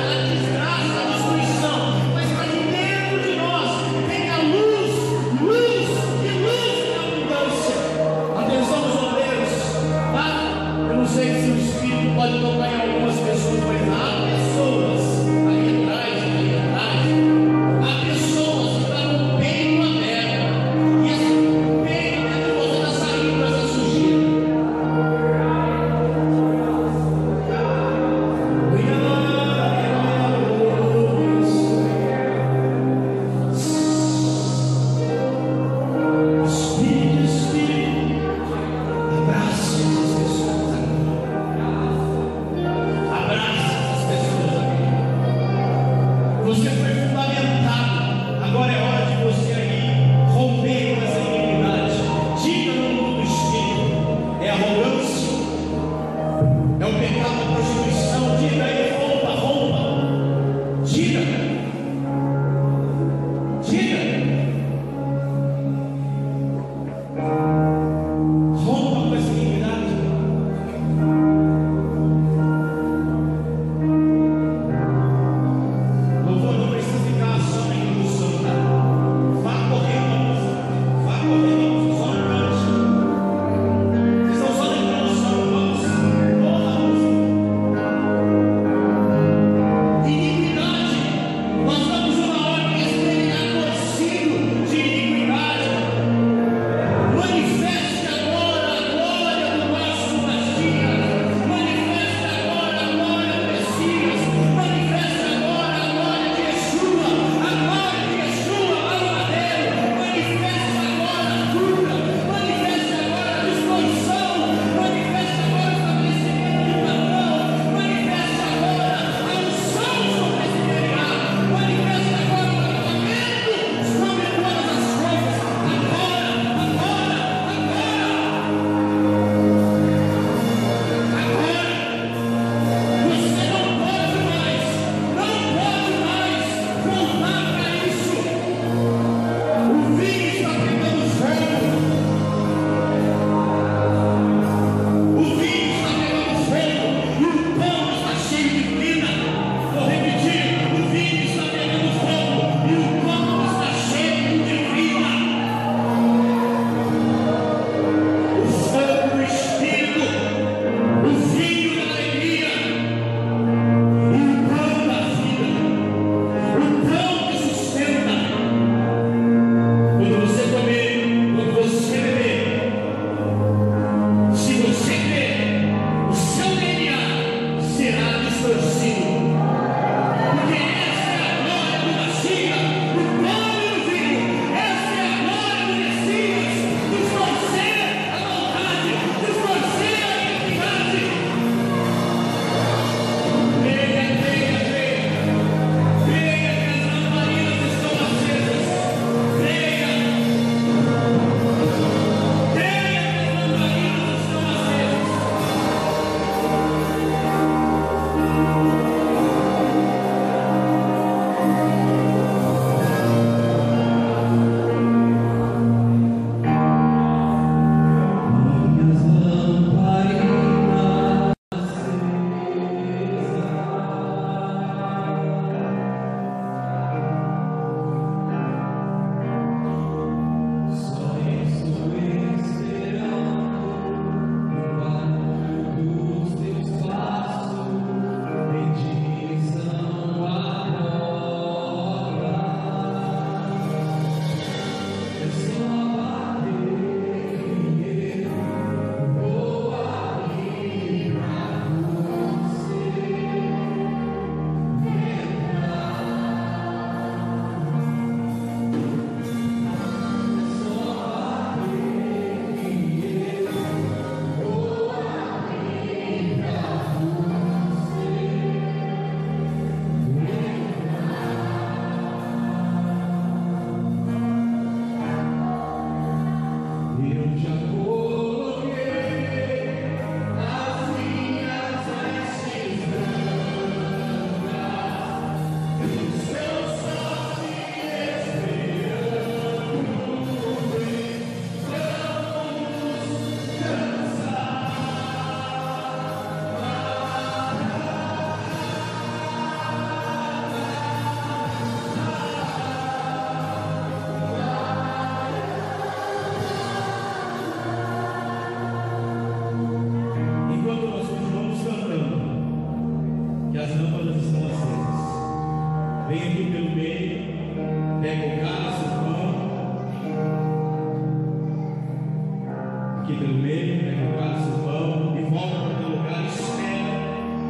pelo meio, pega o cálice do pão e volta para o teu lugar e espera,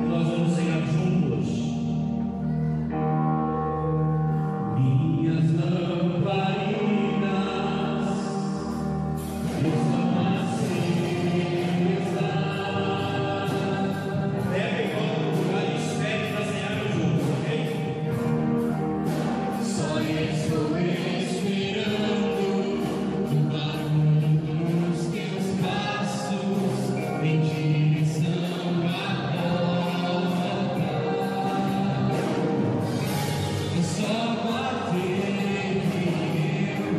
e nós vamos cear juntos. Minhas lamparinas estão acesas. Pega e volta para o lugar e espere para cearmos juntos, ok? Só estou esperando o barulho dos teus passos em direção à porta. É só bater que eu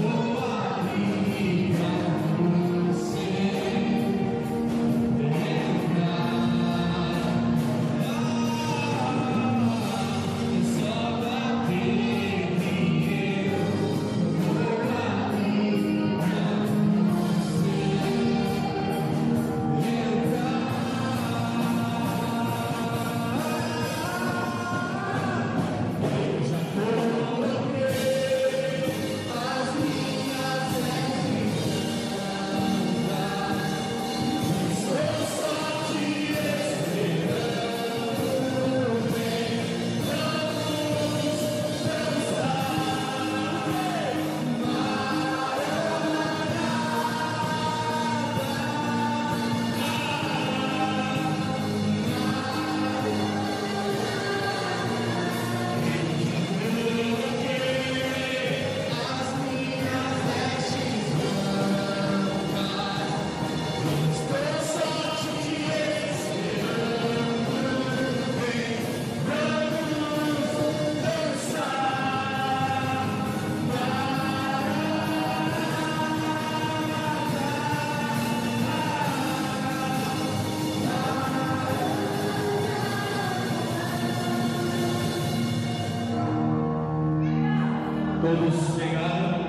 vou abrir pra você entrar. É só bater que eu vou abrir pra você entrar. Eu já coloquei as minhas estou só te esperando. Todos chegaram.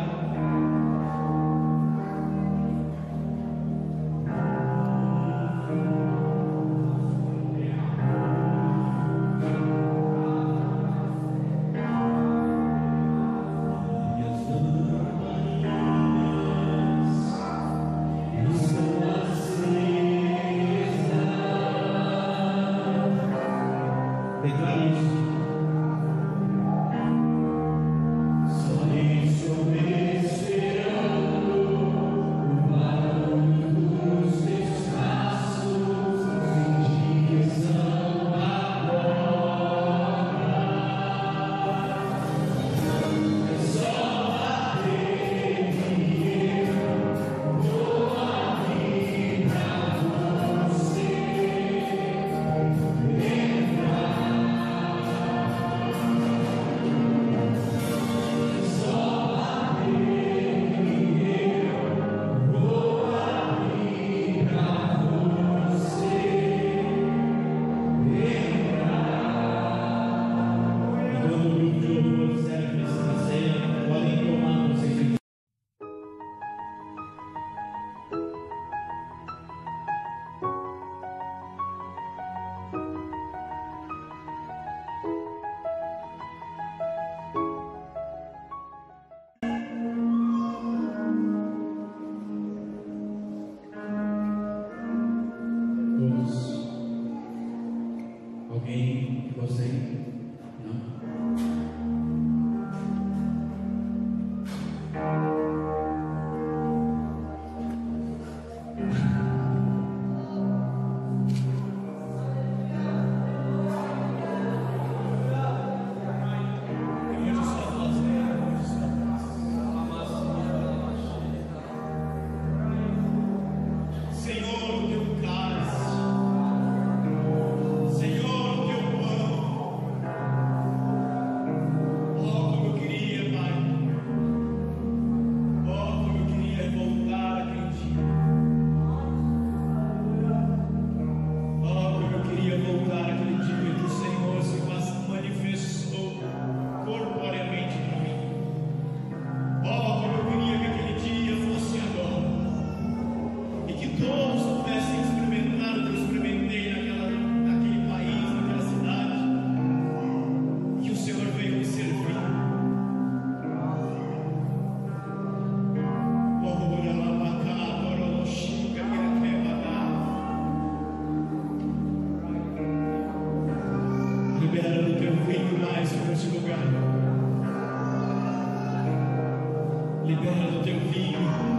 Declare isso. Só isso. vinho mais sobre este lugar. Libera do teu vinho.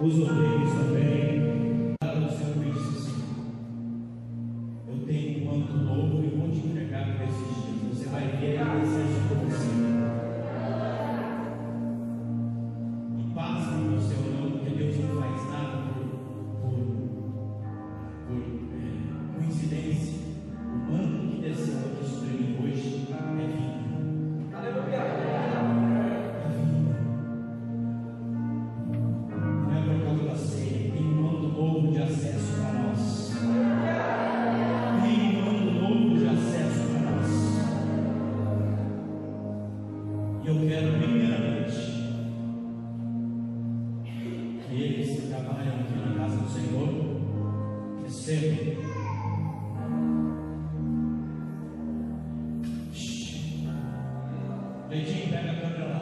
os obreiros também. O Senhor disse assim: eu tenho um manto novo e vou te entregar para esses dias. Você vai ver a desejo por você. E passe no seu nome, porque Deus não faz nada por coincidência. O manto que desceu aqui sobre mim hoje é vida. Aleluia! De acesso para nós. Tem um mundo novo de acesso para nós. E eu quero primeiramente que eles que trabalham aqui na casa do Senhor recebam Leitinho, pega a câmera lá.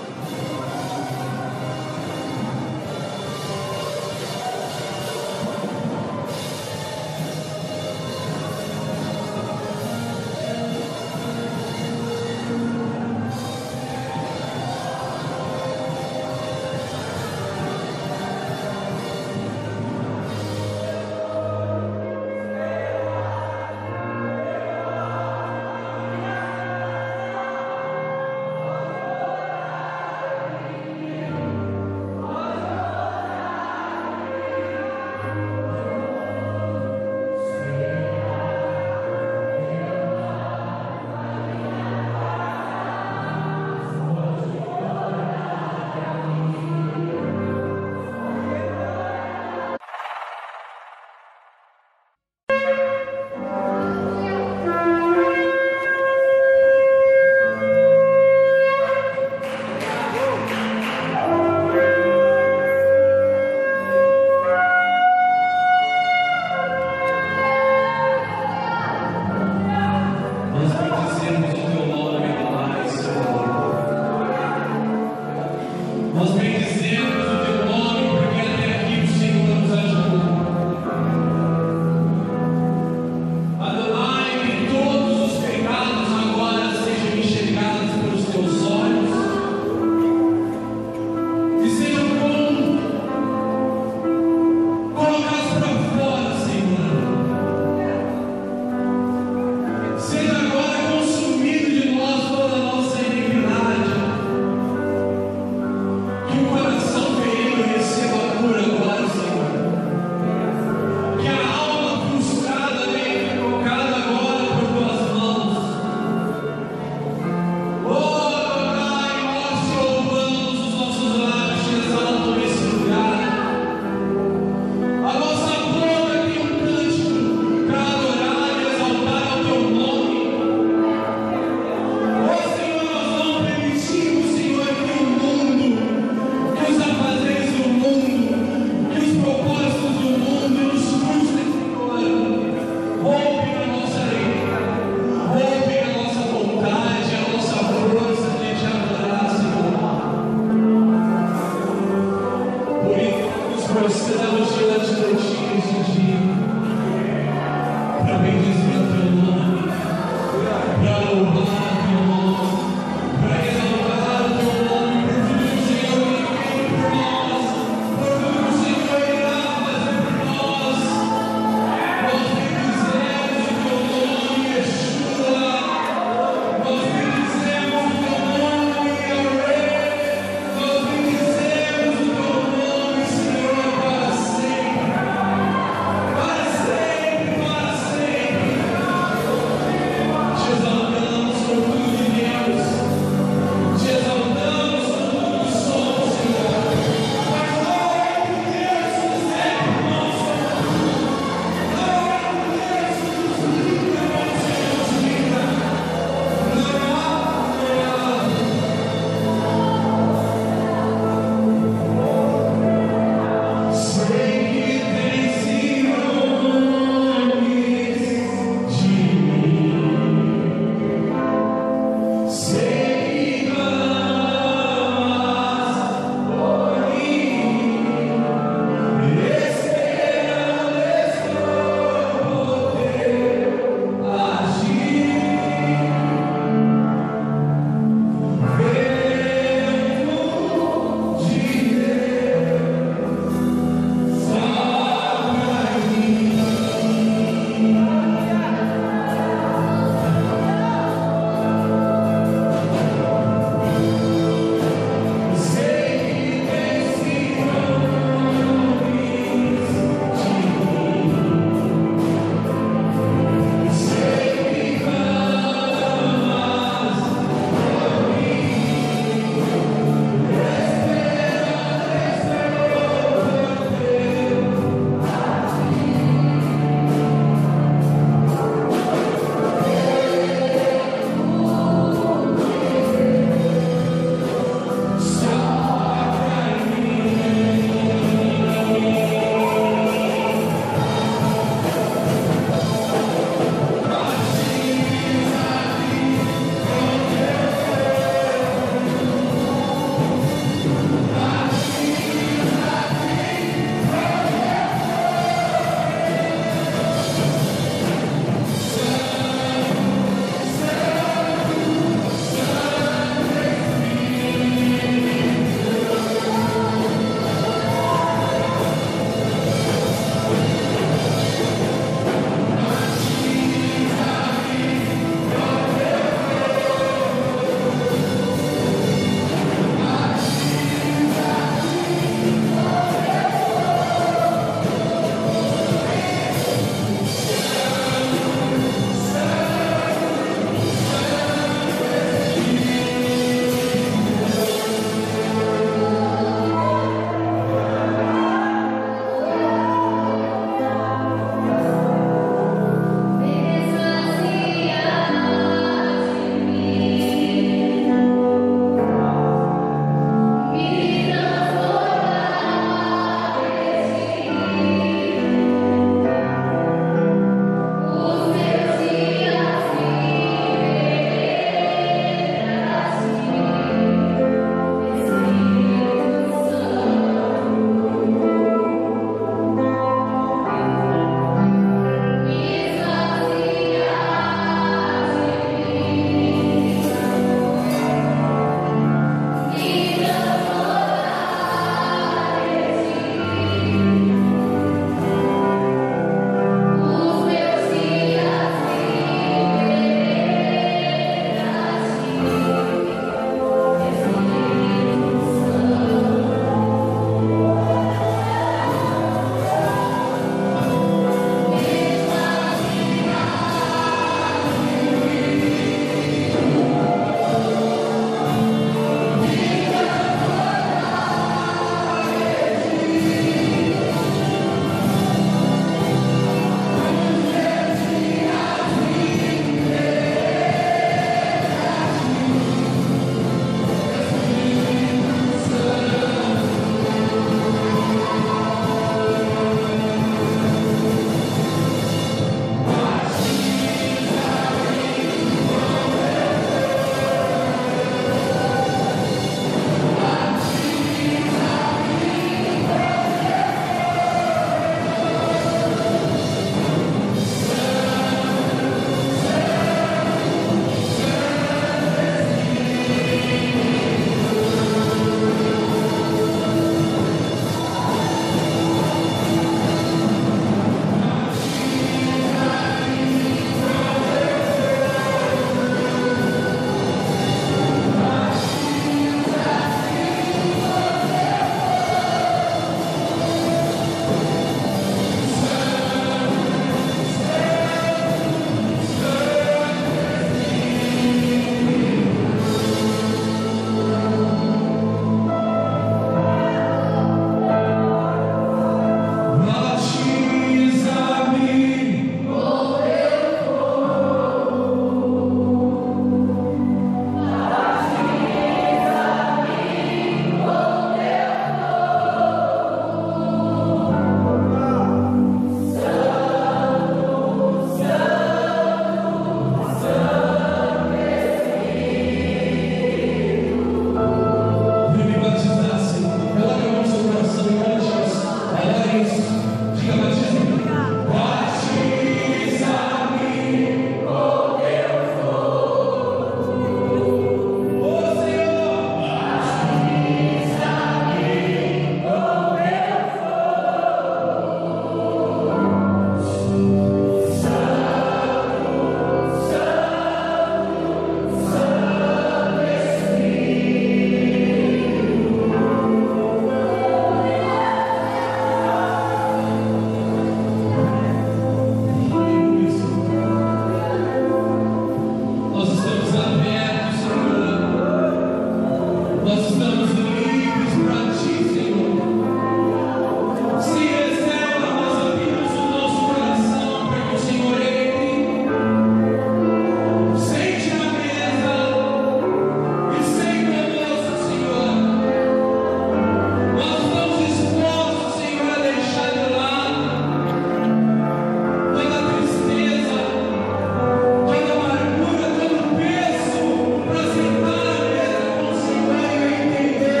Toda amargura, todo peso, para sentar à mesa com o Senhor e eu entender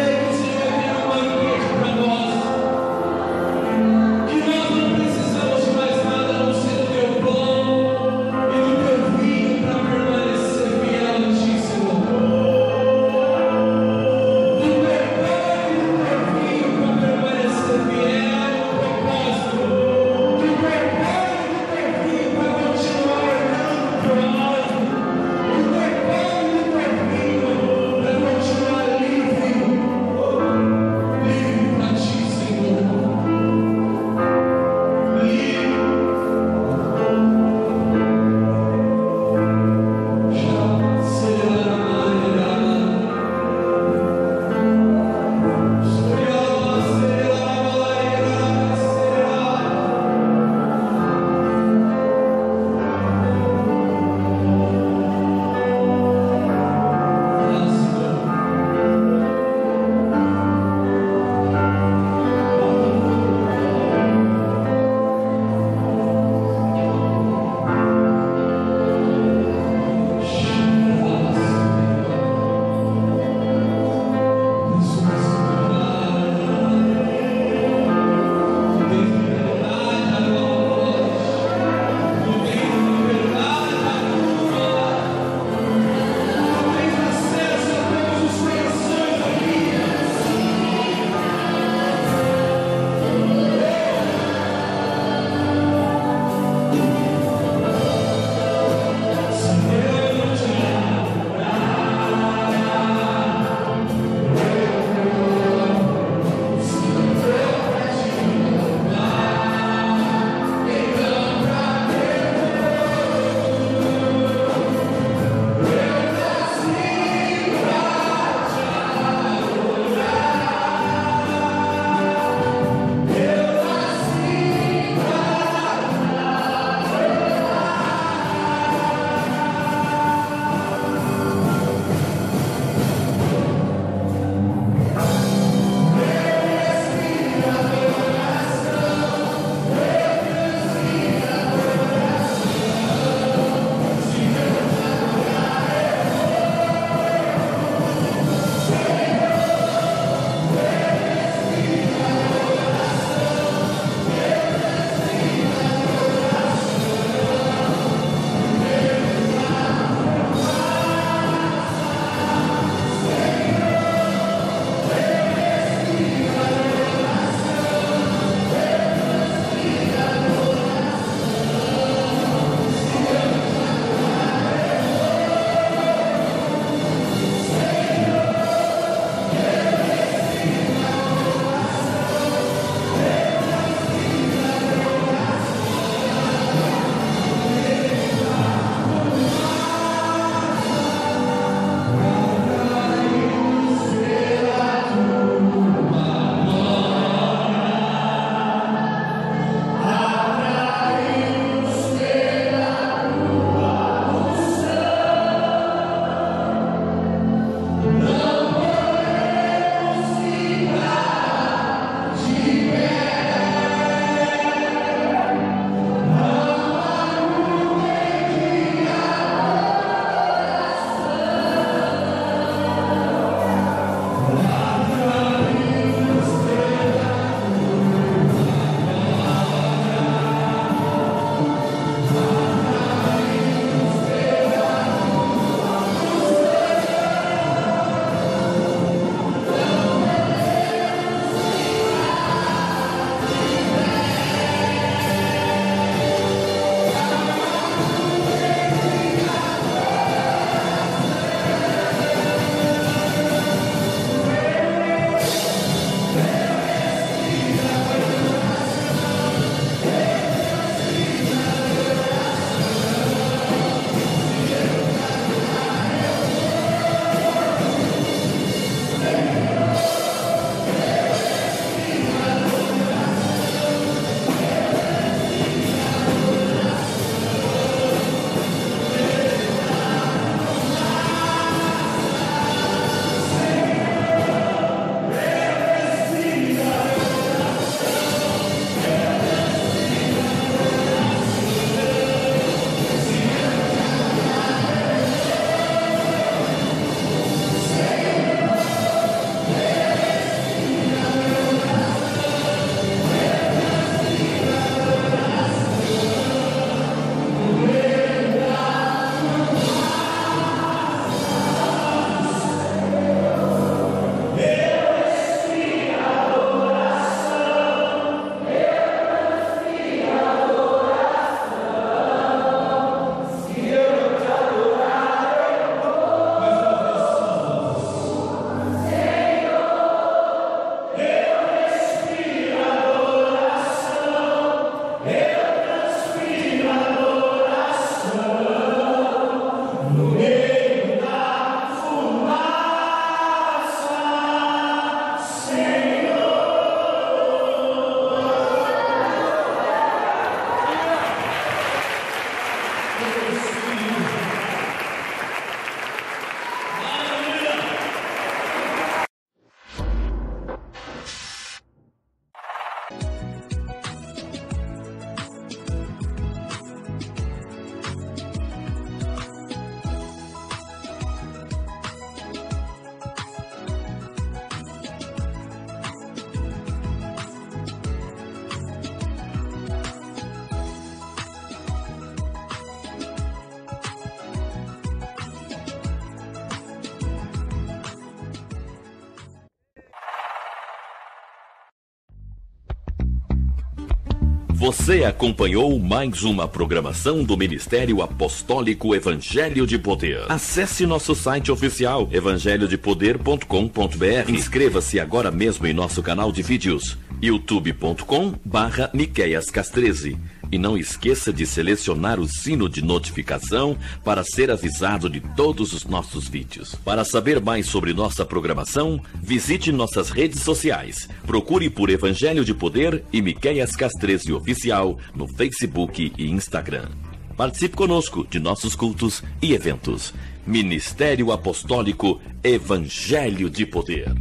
Você acompanhou mais uma programação do Ministério Apostólico Evangelho de Poder. Acesse nosso site oficial evangelhodepoder.com.br. Inscreva-se agora mesmo em nosso canal de vídeos youtube.com/miqueiascas13. E não esqueça de selecionar o sino de notificação para ser avisado de todos os nossos vídeos. Para saber mais sobre nossa programação, visite nossas redes sociais. Procure por Evangelho de Poder e Miqueiascas13 Oficial no Facebook e Instagram. Participe conosco de nossos cultos e eventos. Ministério Apostólico Evangelho de Poder.